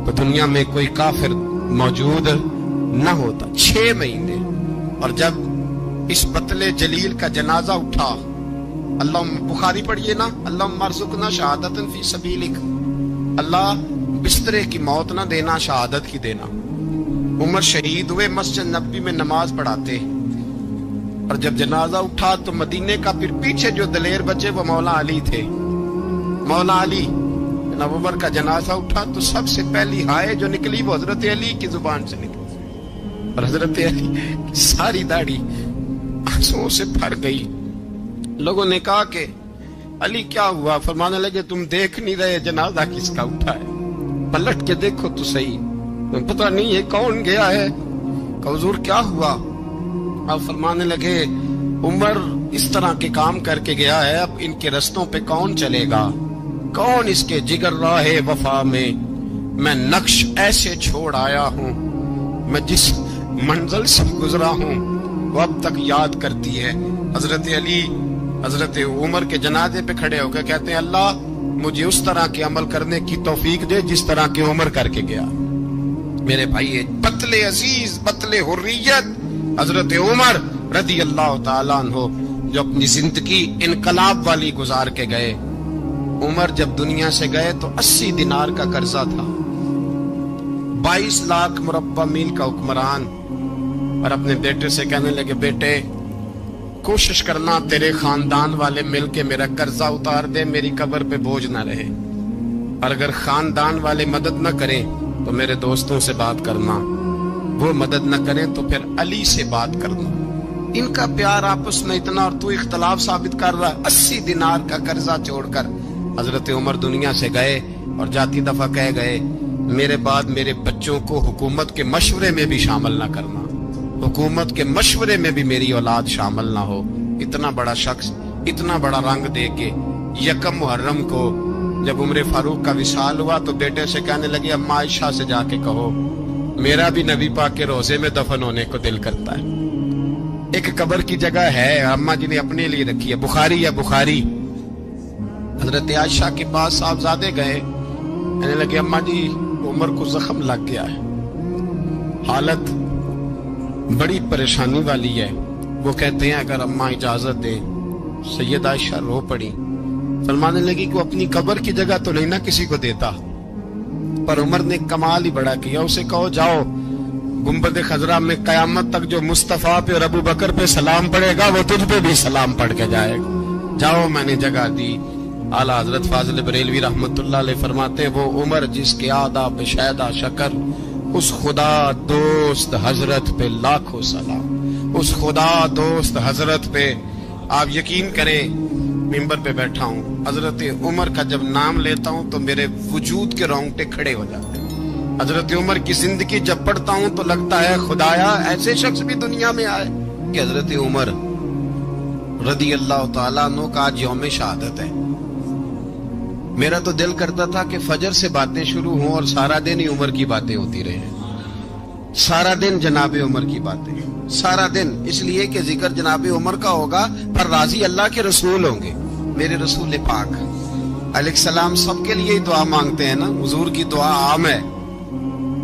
تو دنیا میں کوئی کافر موجود نہ ہوتا۔ 6 مہینے، اور جب اس بطل جلیل کا جنازہ اٹھا، اللہ بخاری پڑھیے نا، اللہم ارزقنا شہادت فی سبیلک، اللہ بسترے کی موت نہ دینا، شہادت کی دینا۔ عمر شہید ہوئے، مسجد نبوی میں نماز پڑھاتے، اور جب جنازہ اٹھا تو مدینے کا پھر پیچھے جو دلیر بچے وہ مولا علی تھے۔ مولا علی جناب عمر کا جنازہ اٹھا تو سب سے پہلی ہائے جو نکلی وہ حضرت علی کی زبان سے نکلی، اور حضرت علی کی ساری داڑھی آنسوؤں سے بھر گئی۔ لوگوں نے کہا کہ علی کیا ہوا؟ فرمانے لگے تم دیکھ نہیں رہے جنازہ کس کا اٹھا ہے، پلٹ کے دیکھو تو صحیح، تمہیں پتہ نہیں ہے کون گیا ہے؟ کہ حضور کیا ہوا؟ اب فرمانے لگے عمر اس طرح کے کام کر کے گیا ہے، اب ان کے رستوں پہ کون چلے گا؟ کون اس کے جگر راہ وفا میں میں نقش ایسے چھوڑ آیا ہوں، میں جس منزل سے گزرا ہوں وہ اب تک یاد کرتی ہے۔ حضرت علی حضرت عمر کے جنازے پہ کھڑے ہو کے کہتے ہیں اللہ مجھے اس طرح کے عمل کرنے کی توفیق دے جس طرح کے عمر کر کے گیا۔ میرے بھائی بطل عزیز، بطل حریت حضرت عمر رضی اللہ تعالیٰ عنہ جو اپنی زندگی انقلاب والی گزار کے گئے۔ عمر جب دنیا سے گئے تو 80 دینار کا قرضہ تھا، 22 لاکھ مربع میل کا حکمران، اور اپنے بیٹے سے کہنے لگے بیٹے کوشش کرنا تیرے خاندان والے مل کے میرا قرضہ اتار دے، میری قبر پہ بوجھ نہ رہے، اور اگر خاندان والے مدد نہ کریں تو میرے دوستوں سے بات کرنا، وہ مدد نہ کریں تو پھر علی سے بات کرنا۔ ان کا پیار آپس میں اتنا، اور تو اختلاف ثابت کر رہا۔ 80 دینار کا قرضہ چھوڑ کر حضرت عمر دنیا سے گئے، اور جاتی دفعہ کہہ گئے میرے بعد میرے بچوں کو حکومت کے مشورے میں بھی شامل نہ کرنا، حکومت کے مشورے میں بھی میری اولاد شامل نہ ہو۔ اتنا بڑا شخص اتنا بڑا رنگ دے کے یکم محرم کو جب عمر فاروق کا وصال ہوا تو بیٹے سے کہنے لگے اما عائشہ سے جا کے کہو میرا بھی نبی پاک کے روزے میں دفن ہونے کو دل کرتا ہے۔ ایک قبر کی جگہ ہے اما جی نے اپنے لیے رکھی ہے، بخاری ہے بخاری۔ حضرت عائشہ کے پاس صاحبزادے گئے، کہنے لگے اما جی عمر کو زخم لگ گیا ہے، حالت بڑی پریشانی والی ہے۔ وہ کہتے ہیں اگر اماں اجازت دیں۔ سید عائشہ رو پڑی، فرمانے لگی کہ اپنی قبر کی جگہ تو نہیں نہ کسی کو دیتا، پر عمر نے کمال ہی بڑا کیا، اسے کہو جاؤ گنبد خضرا میں قیامت تک جو مصطفیٰ پہ اور ابو بکر پہ سلام پڑے گا وہ تجھ پہ بھی سلام پڑھ کے جائے گا، جاؤ میں نے جگہ دی۔ اعلیٰ حضرت فاضل بریلوی رحمت اللہ علیہ فرماتے ہیں وہ عمر جس کے آداب شیدہ شکر، اس خدا دوست حضرت پہ لاکھوں سلام، اس خدا دوست حضرت پہ۔ آپ یقین کریں ممبر پہ بیٹھا ہوں، حضرت عمر کا جب نام لیتا ہوں تو میرے وجود کے رونگٹے کھڑے ہو جاتے ہیں۔ حضرت عمر کی زندگی جب پڑھتا ہوں تو لگتا ہے خدایا ایسے شخص بھی دنیا میں آئے کہ حضرت عمر رضی اللہ تعالیٰ عنہ کا آج یوم شہادت ہے۔ میرا تو دل کرتا تھا کہ فجر سے باتیں شروع ہوں اور سارا دن ہی عمر کی باتیں ہوتی رہے، سارا دن جناب عمر کی باتیں، سارا دن، اس لیے کہ ذکر جناب عمر کا ہوگا پر راضی اللہ کے رسول ہوں گے۔ میرے رسول پاک علیہ السلام سب کے لیے دعا مانگتے ہیں نا، حضور کی دعا عام ہے،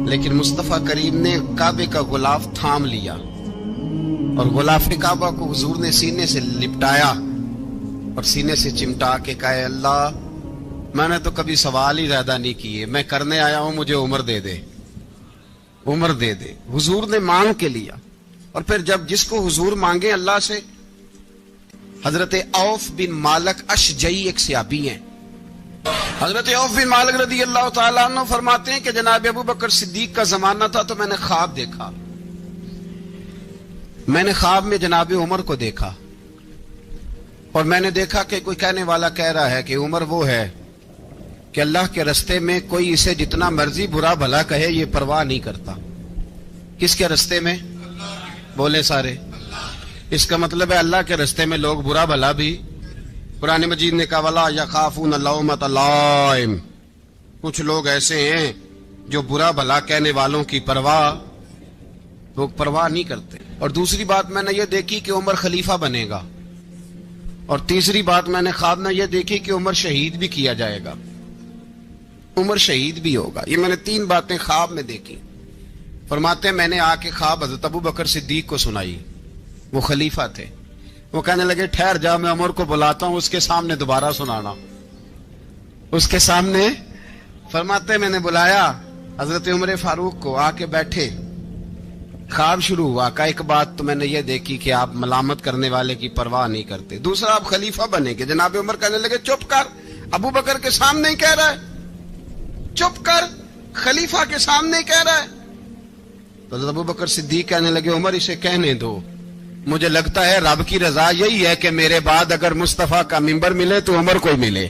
لیکن مصطفیٰ کریم نے کعبے کا غلاف تھام لیا اور غلاف کعبہ کو حضور نے سینے سے لپٹایا اور سینے سے چمٹا کے کہا اللہ میں نے تو کبھی سوال ہی زیادہ نہیں کیے، میں کرنے آیا ہوں، مجھے عمر دے دے، عمر دے دے۔ حضور نے مانگ کے لیا، اور پھر جب جس کو حضور مانگے اللہ سے، حضرت عوف بن مالک اشجعی ایک صحابی ہیں، حضرت عوف بن مالک رضی اللہ تعالیٰ عنہ فرماتے ہیں کہ جناب ابو بکر صدیق کا زمانہ تھا تو میں نے خواب دیکھا، میں نے خواب میں جناب عمر کو دیکھا، اور میں نے دیکھا کہ کوئی کہنے والا کہہ رہا ہے کہ عمر وہ ہے کہ اللہ کے رستے میں کوئی اسے جتنا مرضی برا بھلا کہے یہ پرواہ نہیں کرتا۔ کس کے رستے میں؟ بولے سارے۔ اس کا مطلب ہے اللہ کے رستے میں لوگ برا بھلا بھی، قرآن مجید نے کہا وَلَا يَخَافُونَ لَوْمَةَ لَائِمٍ، کچھ لوگ ایسے ہیں جو برا بھلا کہنے والوں کی لوگ پرواہ نہیں کرتے۔ اور دوسری بات میں نے یہ دیکھی کہ عمر خلیفہ بنے گا، اور تیسری بات میں نے خواب میں یہ دیکھی کہ عمر شہید بھی کیا جائے گا، عمر شہید بھی ہوگا۔ یہ میں نے 3 باتیں خواب میں دیکھی۔ فرماتے ہیں میں نے آ کے خواب حضرت ابو بکر صدیق کو سنائی، وہ خلیفہ تھے، وہ کہنے لگے ٹھہر جا میں عمر کو بلاتا ہوں اس کے سامنے دوبارہ سنانا، اس کے سامنے۔ فرماتے ہیں میں نے بلایا حضرت عمر فاروق کو، آ کے بیٹھے، خواب شروع ہوا۔ کہا ایک بات تو میں نے یہ دیکھی کہ آپ ملامت کرنے والے کی پرواہ نہیں کرتے، دوسرا آپ خلیفہ بنے گے۔ جناب عمر کہنے لگے چپ کر، ابو بکر کے سامنے ہی کہہ رہا ہے، چپ کر، خلیفہ کے سامنے کہہ رہا ہے۔ تو حضرت ابو بکر صدیق کہنے لگے عمر اسے کہنے دو، مجھے لگتا ہے رب کی رضا یہی ہے کہ میرے بعد اگر مصطفیٰ کا منبر ملے تو عمر کو ہی ملے،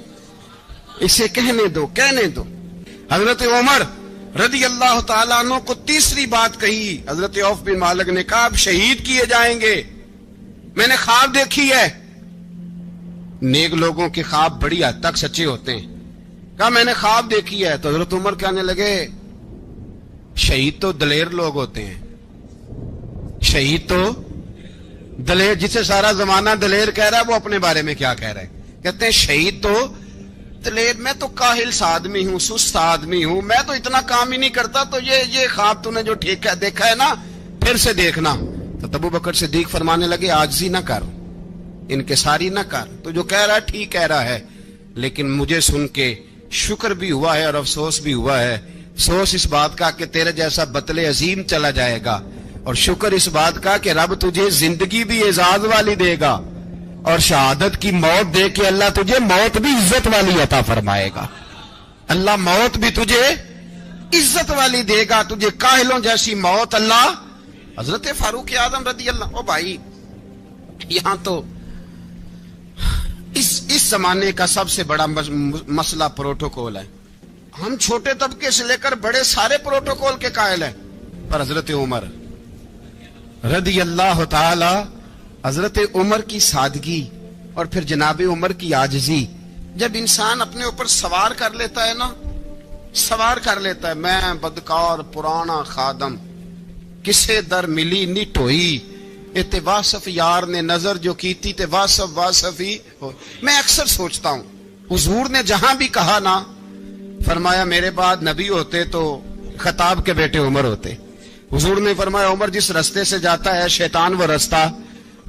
اسے کہنے دو، کہنے دو۔ حضرت عمر رضی اللہ تعالیٰ عنہ کو تیسری بات کہی، حضرت عوف بن مالک نے کہا آپ شہید کیے جائیں گے، میں نے خواب دیکھی ہے۔ نیک لوگوں کے خواب بڑی حد تک سچے ہوتے ہیں، کہا میں نے خواب دیکھی ہے. تو حضرت عمر کہنے لگے شہید تو دلیر لوگ ہوتے ہیں, شہید تو دلیر, جسے سارا زمانہ دلیر کہہ رہا ہے وہ اپنے بارے میں کیا کہہ رہا ہے؟ کہتے ہیں شہید تو دلیر, میں تو کاہل سا آدمی ہوں, سست آدمی ہوں, میں تو اتنا کام ہی نہیں کرتا, تو یہ خواب تو نے جو ٹھیک دیکھا ہے نا پھر سے دیکھنا. تو ابو بکر صدیق فرمانے لگے عاجزی نہ کر, انکساری نہ کر, تو جو کہہ رہا ہے ٹھیک کہہ رہا ہے, لیکن مجھے سن کے شکر بھی ہوا ہے اور افسوس بھی ہوا ہے. افسوس اس بات کا کہ تیرے جیسا بطل عظیم چلا جائے گا, اور شکر اس بات کا کہ رب تجھے زندگی بھی اعزاز والی دے گا, اور شہادت کی موت دے کے اللہ تجھے موت بھی عزت والی عطا فرمائے گا. اللہ موت بھی تجھے عزت والی دے گا, تجھے کاہلوں جیسی موت اللہ. حضرت فاروق اعظم رضی اللہ, او بھائی یہاں تو اس زمانے کا سب سے بڑا مسئلہ پروٹوکول ہے. ہم چھوٹے طبقے سے لے کر بڑے سارے پروٹوکول کے قائل ہیں, پر حضرت عمر رضی اللہ تعالی, حضرت عمر کی سادگی اور پھر جناب عمر کی عاجزی, جب انسان اپنے اوپر سوار کر لیتا ہے نا, سوار کر لیتا ہے, میں بدکار پرانا خادم, کسے در ملی نٹ ہوئی, تے واصف یار نے نظر جو کیتی تے واصف ہی ہو. میں اکثر سوچتا ہوں حضور نے جہاں بھی کہا نا, فرمایا میرے بعد نبی ہوتے تو خطاب کے بیٹے عمر ہوتے. حضور نے فرمایا عمر جس رستے سے جاتا ہے شیطان وہ رستہ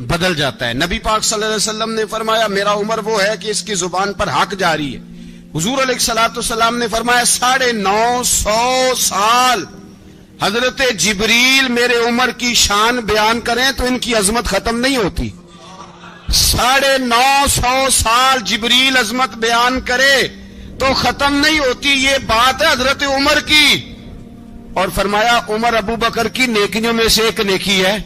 بدل جاتا ہے. نبی پاک صلی اللہ علیہ وسلم نے فرمایا میرا عمر وہ ہے کہ اس کی زبان پر حق جاری ہے. حضور علیہ الصلوۃ والسلام نے فرمایا 950 سال حضرت جبریل میرے عمر کی شان بیان کریں تو ان کی عظمت ختم نہیں ہوتی. 950 سال جبریل عظمت بیان کرے تو ختم نہیں ہوتی. یہ بات ہے حضرت عمر کی, اور فرمایا عمر ابو بکر کی نیکیوں میں سے ایک نیکی ہے.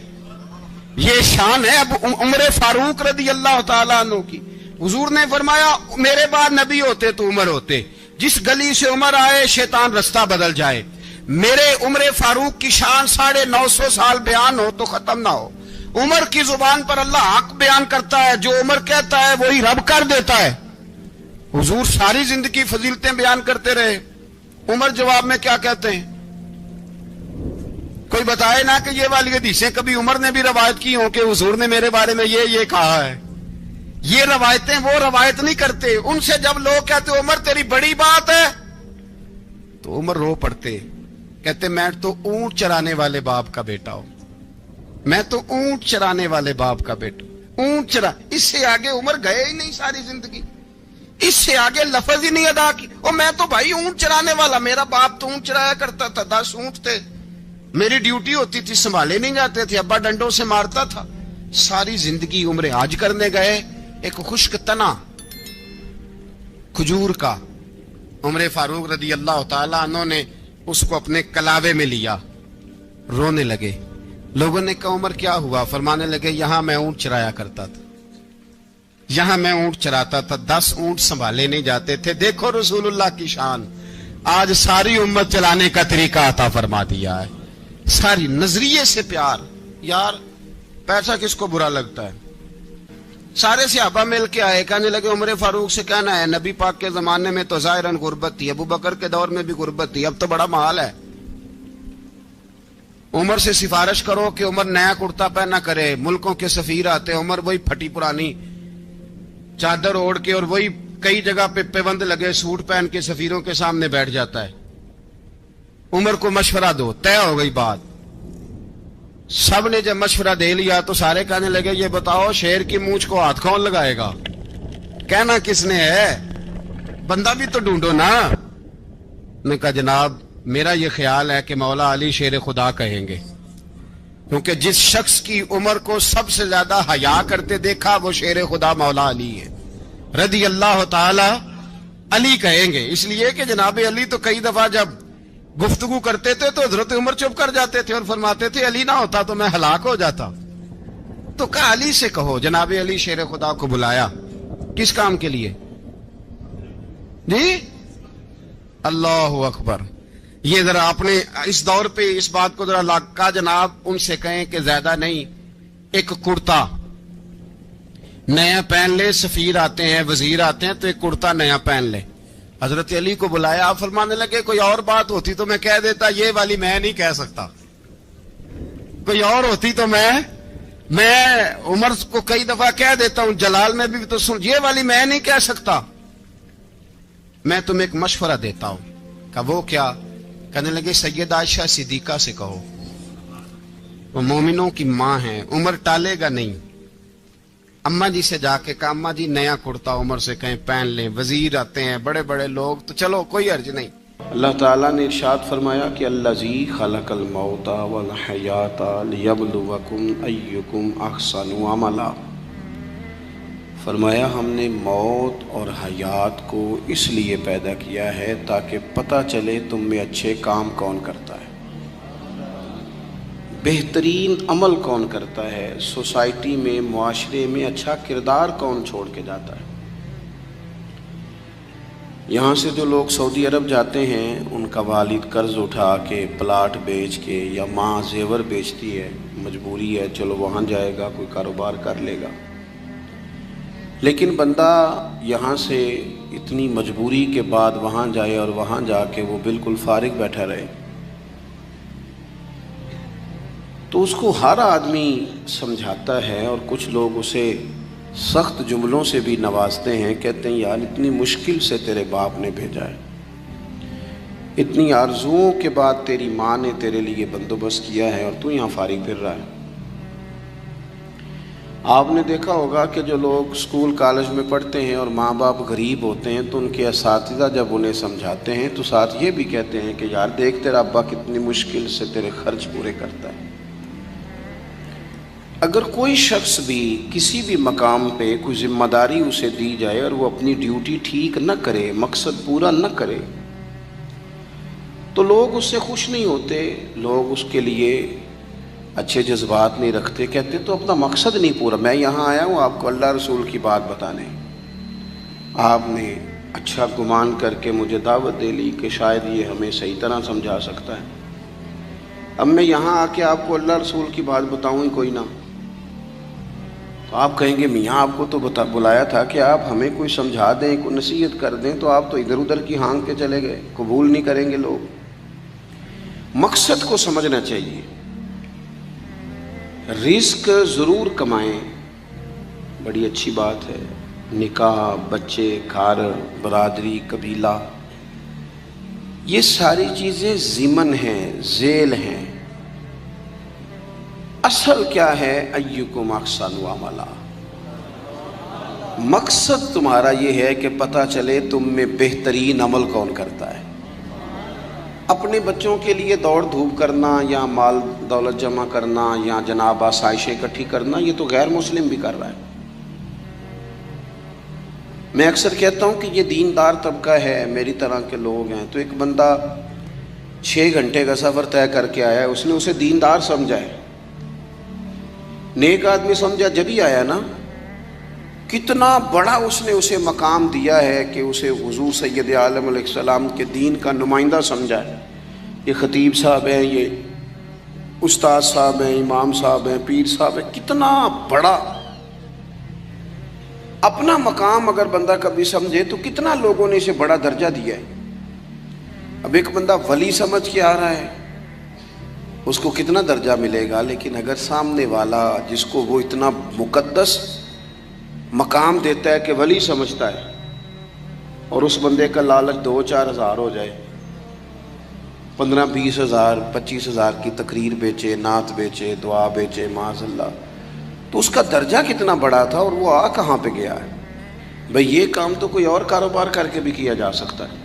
یہ شان ہے اب عمر فاروق رضی اللہ تعالیٰ عنہ کی. حضور نے فرمایا میرے بعد نبی ہوتے تو عمر ہوتے, جس گلی سے عمر آئے شیطان رستہ بدل جائے. میرے عمر فاروق کی شان 950 سال بیان ہو تو ختم نہ ہو. عمر کی زبان پر اللہ حق بیان کرتا ہے, جو عمر کہتا ہے وہی رب کر دیتا ہے. حضور ساری زندگی فضیلتیں بیان کرتے رہے, عمر جواب میں کیا کہتے ہیں؟ کوئی بتائے نا کہ یہ والی حدیثیں کبھی عمر نے بھی روایت کی ہوں کہ حضور نے میرے بارے میں یہ کہا ہے. یہ روایتیں وہ روایت نہیں کرتے. ان سے جب لوگ کہتے عمر تیری بڑی بات ہے تو عمر رو پڑتے, کہتے میں تو اونٹ چرانے والے باپ کا بیٹا ہوں, میں تو اونٹ چرانے والے باپ کا بیٹا. اونٹ چرا, اس سے آگے عمر گئے ہی نہیں ساری زندگی, اس سے آگے لفظ ہی نہیں ادا کی. اور میں تو بھائی اونٹ چرانے والا, میرا باپ تو اونٹ چرایا کرتا تھا, 10 اونٹ تھے, میری ڈیوٹی ہوتی تھی, سنبھالے نہیں جاتے تھے, ابا ڈنڈوں سے مارتا تھا. ساری زندگی عمر حج کرنے گئے, ایک خشک تنا کھجور کا عمر فاروق رضی اللہ تعالیٰ عنہ نے اس کو اپنے کلاوے میں لیا, رونے لگے. لوگوں نے کہا عمر کیا ہوا؟ فرمانے لگے یہاں میں اونٹ چرایا کرتا تھا, یہاں میں اونٹ چراتا تھا, 10 اونٹ سنبھالے نہیں جاتے تھے. دیکھو رسول اللہ کی شان, آج ساری امت چلانے کا طریقہ عطا فرما دیا ہے. ساری نظریے سے پیار. یار پیسہ کس کو برا لگتا ہے؟ سارے صحابہ مل کے آئے, کہنے لگے عمر فاروق سے کہنا ہے نبی پاک کے زمانے میں تو ظاہراً غربت تھی, ابو بکر کے دور میں بھی غربت تھی, اب تو بڑا محال ہے. عمر سے سفارش کرو کہ عمر نیا کرتا پہنا کرے. ملکوں کے سفیر آتے, عمر وہی پھٹی پرانی چادر اوڑھ کے اور وہی کئی جگہ پہ پیوند لگے سوٹ پہن کے سفیروں کے سامنے بیٹھ جاتا ہے. عمر کو مشورہ دو, طے ہو گئی بات. سب نے جب مشورہ دے لیا تو سارے کہنے لگے یہ بتاؤ شیر کی مونچھ کو ہاتھ کون لگائے گا؟ کہنا کس نے ہے؟ بندہ بھی تو ڈھونڈو نا. نے کہا جناب میرا یہ خیال ہے کہ مولا علی شیر خدا کہیں گے, کیونکہ جس شخص کی عمر کو سب سے زیادہ حیا کرتے دیکھا وہ شیر خدا مولا علی ہے رضی اللہ تعالی. علی کہیں گے اس لیے کہ جناب علی تو کئی دفعہ جب گفتگو کرتے تھے تو حضرت عمر چپ کر جاتے تھے اور فرماتے تھے علی نہ ہوتا تو میں ہلاک ہو جاتا. تو کہا علی سے کہو. جناب علی شیر خدا کو بلایا, کس کام کے لیے جی؟ اللہ اکبر. یہ ذرا اپنے اس دور پہ اس بات کو ذرا لاکا جناب ان سے کہیں کہ زیادہ نہیں, ایک کرتا نیا پہن لے. سفیر آتے ہیں, وزیر آتے ہیں تو ایک کرتا نیا پہن لے. حضرت علی کو بلایا، آپ فرمانے لگے کوئی اور بات ہوتی تو میں کہہ دیتا، یہ والی میں نہیں کہہ سکتا، کوئی اور ہوتی تو میں عمر کو کئی دفعہ کہہ دیتا ہوں، جلال میں بھی تو سن، یہ والی میں نہیں کہہ سکتا، میں تمہیں ایک مشورہ دیتا ہوں۔ کہا وہ کیا؟ کہنے لگے سیدہ عائشہ صدیقہ سے کہو، وہ مومنوں کی ماں ہیں، عمر ٹالے گا نہیں۔ اماں جی سے جا کے کہا اماں جی نیا کرتا عمر سے کہیں پہن لیں، وزیر آتے ہیں، بڑے بڑے لوگ، تو چلو کوئی حرج نہیں۔ اللہ تعالیٰ نے ارشاد فرمایا کہ الذی خلق الموت والحیات لیبلوکم ایکم احسن عملا، فرمایا ہم نے موت اور حیات کو اس لیے پیدا کیا ہے تاکہ پتہ چلے تم میں اچھے کام کون کرتا ہے، بہترین عمل کون کرتا ہے، سوسائٹی میں، معاشرے میں اچھا کردار کون چھوڑ کے جاتا ہے۔ یہاں سے جو لوگ سعودی عرب جاتے ہیں ان کا والد قرض اٹھا کے پلاٹ بیچ کے، یا ماں زیور بیچتی ہے، مجبوری ہے، چلو وہاں جائے گا، کوئی کاروبار کر لے گا، لیکن بندہ یہاں سے اتنی مجبوری کے بعد وہاں جائے اور وہاں جا کے وہ بالکل فارغ بیٹھا رہے، تو اس کو ہر آدمی سمجھاتا ہے، اور کچھ لوگ اسے سخت جملوں سے بھی نوازتے ہیں، کہتے ہیں یار اتنی مشکل سے تیرے باپ نے بھیجا ہے، اتنی آرزوؤں کے بعد تیری ماں نے تیرے لیے بندوبست کیا ہے اور تو یہاں فارغ پھر رہا ہے۔ آپ نے دیکھا ہوگا کہ جو لوگ اسکول کالج میں پڑھتے ہیں اور ماں باپ غریب ہوتے ہیں تو ان کے اساتذہ جب انہیں سمجھاتے ہیں تو ساتھ یہ بھی کہتے ہیں کہ یار دیکھ تیرا ابا کتنی مشکل سے تیرے خرچ پورے کرتا ہے۔ اگر کوئی شخص بھی کسی بھی مقام پہ کوئی ذمہ داری اسے دی جائے اور وہ اپنی ڈیوٹی ٹھیک نہ کرے، مقصد پورا نہ کرے، تو لوگ اس سے خوش نہیں ہوتے، لوگ اس کے لیے اچھے جذبات نہیں رکھتے، کہتے تو اپنا مقصد نہیں پورا، میں یہاں آیا ہوں آپ کو اللہ رسول کی بات بتانے، آپ نے اچھا گمان کر کے مجھے دعوت دے لی کہ شاید یہ ہمیں صحیح طرح سمجھا سکتا ہے، اب میں یہاں آ کے آپ کو اللہ رسول کی بات بتاؤں ہی کوئی نہ، تو آپ کہیں گے میاں آپ کو تو بلایا تھا کہ آپ ہمیں کوئی سمجھا دیں، کوئی نصیحت کر دیں، تو آپ تو ادھر ادھر کی ہانک کے چلے گئے، قبول نہیں کریں گے لوگ۔ مقصد کو سمجھنا چاہیے، رزق ضرور کمائیں، بڑی اچھی بات ہے، نکاح، بچے، گھر، برادری، قبیلہ، یہ ساری چیزیں ضمن ہیں، ذیل ہیں، اصل کیا ہے؟ ایکم احسن عملا، مقصد تمہارا یہ ہے کہ پتہ چلے تم میں بہترین عمل کون کرتا ہے۔ اپنے بچوں کے لیے دوڑ دھوپ کرنا یا مال دولت جمع کرنا یا جناب آسائشیں اکٹھی کرنا، یہ تو غیر مسلم بھی کر رہا ہے۔ میں اکثر کہتا ہوں کہ یہ دیندار طبقہ ہے، میری طرح کے لوگ ہیں، تو ایک بندہ 6 گھنٹے کا سفر طے کر کے آیا ہے، اس نے اسے دیندار سمجھا ہے، نیک آدمی سمجھا جبھی آیا نا، کتنا بڑا اس نے اسے مقام دیا ہے کہ اسے حضور سید عالم علیہ السلام کے دین کا نمائندہ سمجھا ہے۔ یہ خطیب صاحب ہیں، یہ استاد صاحب ہیں، امام صاحب ہیں، پیر صاحب ہیں، کتنا بڑا اپنا مقام اگر بندہ کبھی سمجھے تو کتنا لوگوں نے اسے بڑا درجہ دیا ہے۔ اب ایک بندہ ولی سمجھ کے آ رہا ہے، اس کو کتنا درجہ ملے گا، لیکن اگر سامنے والا جس کو وہ اتنا مقدس مقام دیتا ہے کہ ولی سمجھتا ہے، اور اس بندے کا لالچ 2-4 ہزار ہو جائے، 15-20 ہزار 25 ہزار کی تقریر بیچے، نعت بیچے، دعا بیچے، معاذ اللہ، تو اس کا درجہ کتنا بڑا تھا اور وہ آ کہاں پہ گیا ہے۔ بھئی یہ کام تو کوئی اور کاروبار کر کے بھی کیا جا سکتا ہے،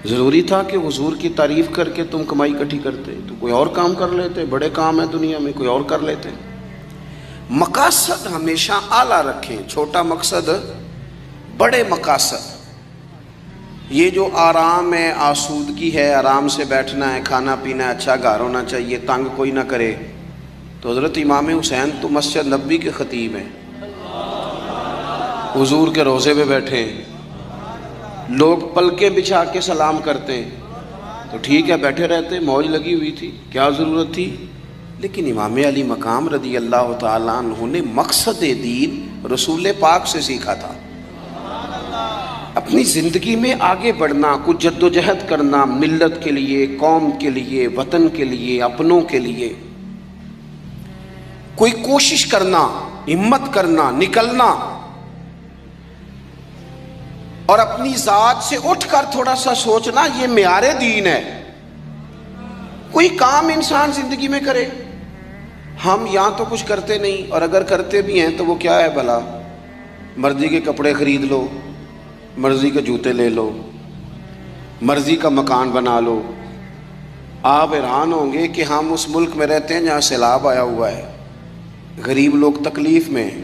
ضروری تھا کہ حضور کی تعریف کر کے تم کمائی اکٹھی کرتے تو کوئی اور کام کر لیتے، بڑے کام ہیں دنیا میں، کوئی اور کر لیتے۔ مقاصد ہمیشہ اعلیٰ رکھیں، چھوٹا مقصد، بڑے مقاصد۔ یہ جو آرام ہے، آسودگی ہے، آرام سے بیٹھنا ہے، کھانا پینا ہے، اچھا گھر ہونا چاہیے، تنگ کوئی نہ کرے، تو حضرت امام حسین تو مسجد نبوی کے خطیب ہیں، حضور کے روضے پہ بیٹھے ہیں، لوگ پلکیں بچھا کے سلام کرتے ہیں، تو ٹھیک ہے بیٹھے رہتے، موج لگی ہوئی تھی، کیا ضرورت تھی؟ لیکن امام علی مقام رضی اللہ تعالیٰ عنہ نے مقصد دین رسول پاک سے سیکھا تھا۔ اپنی زندگی میں آگے بڑھنا، کچھ جد و جہد کرنا، ملت کے لیے، قوم کے لیے، وطن کے لیے، اپنوں کے لیے کوئی کوشش کرنا، ہمت کرنا، نکلنا، اور اپنی ذات سے اٹھ کر تھوڑا سا سوچنا، یہ معیار دین ہے۔ کوئی کام انسان زندگی میں کرے۔ ہم یہاں تو کچھ کرتے نہیں، اور اگر کرتے بھی ہیں تو وہ کیا ہے بھلا؟ مرضی کے کپڑے خرید لو، مرضی کے جوتے لے لو، مرضی کا مکان بنا لو۔ آپ حیران ہوں گے کہ ہم اس ملک میں رہتے ہیں جہاں سیلاب آیا ہوا ہے، غریب لوگ تکلیف میں ہیں،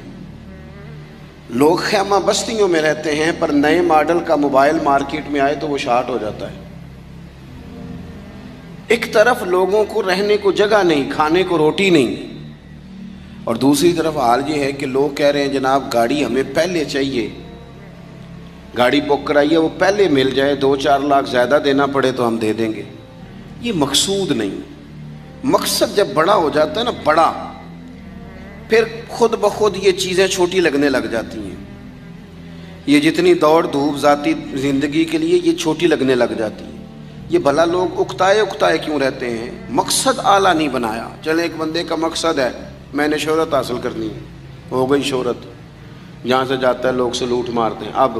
لوگ خیمہ بستیوں میں رہتے ہیں، پر نئے ماڈل کا موبائل مارکیٹ میں آئے تو وہ شارٹ ہو جاتا ہے۔ ایک طرف لوگوں کو رہنے کو جگہ نہیں، کھانے کو روٹی نہیں، اور دوسری طرف حال یہ ہے کہ لوگ کہہ رہے ہیں جناب گاڑی ہمیں پہلے چاہیے، گاڑی بک کرائیے، وہ پہلے مل جائے، 2-4 لاکھ زیادہ دینا پڑے تو ہم دے دیں گے۔ یہ مقصود نہیں۔ مقصد جب بڑا ہو جاتا ہے نا، بڑا، پھر خود بخود یہ چیزیں چھوٹی لگنے لگ جاتی ہیں۔ یہ جتنی دوڑ دھوپ ذاتی زندگی کے لیے یہ چھوٹی لگنے لگ جاتی ہے۔ یہ بھلا لوگ اکتائے کیوں رہتے ہیں؟ مقصد اعلیٰ نہیں بنایا۔ چلے ایک بندے کا مقصد ہے میں نے شہرت حاصل کرنی ہے، ہو گئی شہرت، جہاں سے جاتا ہے لوگ سلوٹ مارتے ہیں، اب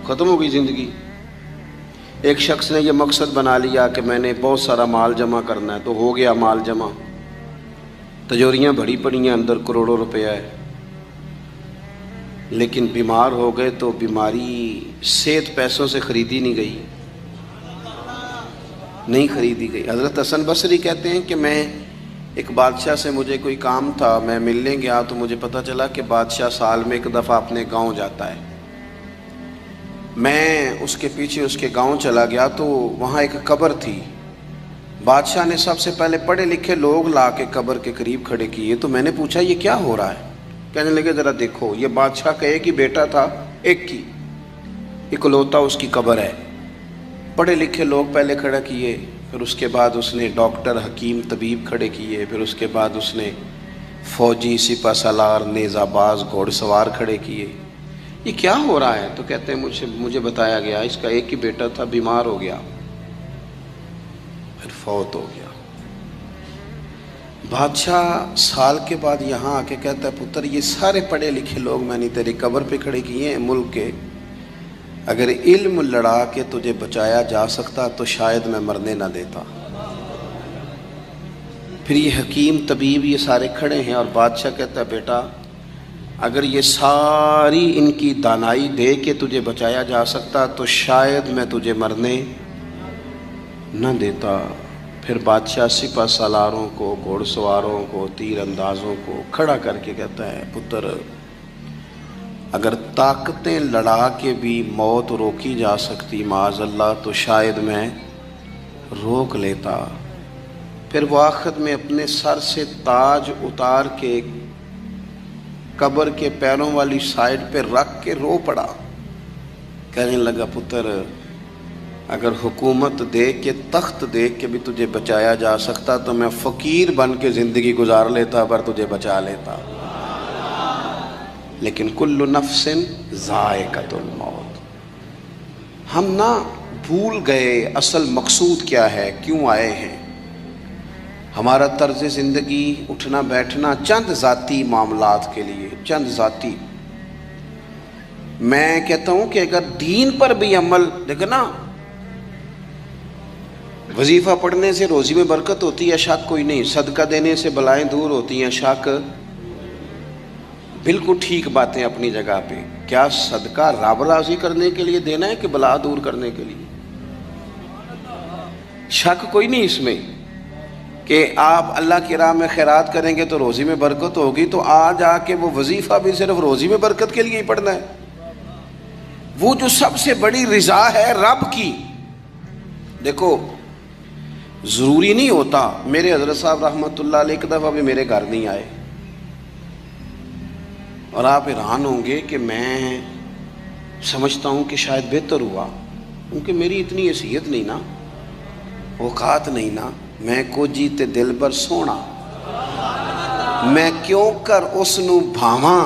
ختم ہو گئی زندگی۔ ایک شخص نے یہ مقصد بنا لیا کہ میں نے بہت سارا مال جمع کرنا ہے، تو ہو گیا مال جمع، تجوریاں بڑی پڑی ہیں، اندر کروڑوں روپیہ ہے، لیکن بیمار ہو گئے تو بیماری صحت پیسوں سے خریدی نہیں خریدی گئی۔ حضرت حسن بصری کہتے ہیں کہ میں ایک بادشاہ سے مجھے کوئی کام تھا، میں ملنے گیا تو مجھے پتہ چلا کہ بادشاہ سال میں ایک دفعہ اپنے گاؤں جاتا ہے۔ میں اس کے پیچھے اس کے گاؤں چلا گیا تو وہاں ایک قبر تھی۔ بادشاہ نے سب سے پہلے پڑھے لکھے لوگ لا کے قبر کے قریب کھڑے کیے، تو میں نے پوچھا یہ کیا ہو رہا ہے؟ کہنے لگے ذرا دیکھو، یہ بادشاہ کا ایک ہی بیٹا تھا، ایک کی اکلوتا اس کی قبر ہے۔ پڑھے لکھے لوگ پہلے کھڑا کیے، پھر اس کے بعد اس نے ڈاکٹر، حکیم، طبیب کھڑے کیے، پھر اس کے بعد اس نے فوجی، سپہ سالار، نیزہ باز، گھوڑ سوار کھڑے کیے۔ یہ کیا ہو رہا ہے؟ تو کہتے ہیں مجھے بتایا گیا اس کا ایک ہی بیٹا تھا، بیمار ہو گیا، پھر فوت ہو گیا۔ بادشاہ سال کے بعد یہاں آ کے کہتا ہے پتر یہ سارے پڑھے لکھے لوگ میں نے تیری قبر پہ کھڑے کیے ہیں ملک کے، اگر علم لڑا کے تجھے بچایا جا سکتا تو شاید میں مرنے نہ دیتا۔ پھر یہ حکیم، طبیب، یہ سارے کھڑے ہیں، اور بادشاہ کہتا ہے بیٹا اگر یہ ساری ان کی دانائی دے کے تجھے بچایا جا سکتا تو شاید میں تجھے مرنے نہ دیتا۔ پھر بادشاہ سپہ سالاروں کو، گھوڑ سواروں کو، تیر اندازوں کو کھڑا کر کے کہتا ہے پتر اگر طاقتیں لڑا کے بھی موت روکی جا سکتی معاذ اللہ تو شاید میں روک لیتا۔ پھر وہ آخر میں اپنے سر سے تاج اتار کے قبر کے پیروں والی سائڈ پہ رکھ کے رو پڑا، کہنے لگا پتر اگر حکومت دے کے، تخت دے کے بھی تجھے بچایا جا سکتا تو میں فقیر بن کے زندگی گزار لیتا پر تجھے بچا لیتا، لیکن کل نفس ذائقۃ الموت۔ ہم نہ بھول گئے اصل مقصود کیا ہے، کیوں آئے ہیں۔ ہمارا طرز زندگی، اٹھنا بیٹھنا چند ذاتی معاملات کے لیے، چند ذاتی۔ میں کہتا ہوں کہ اگر دین پر بھی عمل، دیکھو نا، وظیفہ پڑھنے سے روزی میں برکت ہوتی ہے، شک کوئی نہیں، صدقہ دینے سے بلائیں دور ہوتی ہیں، شک، بالکل ٹھیک باتیں اپنی جگہ پہ۔ کیا صدقہ رب راضی کرنے کے لیے دینا ہے کہ بلا دور کرنے کے لیے؟ شک کوئی نہیں اس میں کہ آپ اللہ کی راہ میں خیرات کریں گے تو روزی میں برکت ہوگی، تو آج آ کے وہ وظیفہ بھی صرف روزی میں برکت کے لیے ہی پڑھنا ہے۔ وہ جو سب سے بڑی رضا ہے رب کی، دیکھو ضروری نہیں ہوتا۔ میرے حضرت صاحب رحمۃ اللہ علیہ ایک دفعہ بھی میرے گھر نہیں آئے، اور آپ حیران ہوں گے کہ میں سمجھتا ہوں کہ شاید بہتر ہوا، کیونکہ میری اتنی حیثیت نہیں نا، اوقات نہیں نا، میں کو جیتے دل بر سونا، میں کیوں کر اس نو بھاواں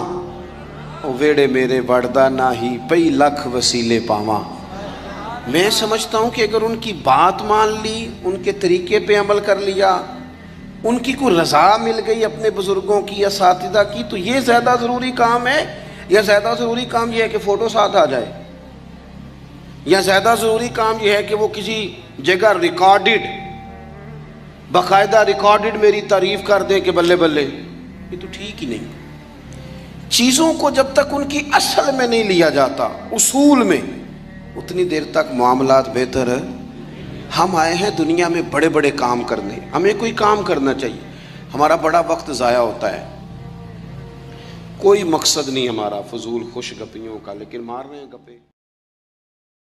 ویڑے میرے وڑدا نہ ہی پئی لکھ وسیلے پاواں. میں سمجھتا ہوں کہ اگر ان کی بات مان لی، ان کے طریقے پہ عمل کر لیا، ان کی کوئی رضا مل گئی اپنے بزرگوں کی، اساتذہ کی، تو یہ زیادہ ضروری کام ہے، یا زیادہ ضروری کام یہ ہے کہ فوٹو ساتھ آ جائے، یا زیادہ ضروری کام یہ ہے کہ وہ کسی جگہ ریکارڈڈ، باقاعدہ ریکارڈڈ میری تعریف کر دیں کہ بلے بلے. یہ تو ٹھیک ہی نہیں. چیزوں کو جب تک ان کی اصل میں نہیں لیا جاتا، اصول میں، اتنی دیر تک معاملات بہتر ہے. ہم آئے ہیں دنیا میں بڑے بڑے کام کرنے، ہمیں کوئی کام کرنا چاہیے. ہمارا بڑا وقت ضائع ہوتا ہے، کوئی مقصد نہیں ہمارا فضول خوش گپیوں کا، لیکن مار رہے ہیں گپے.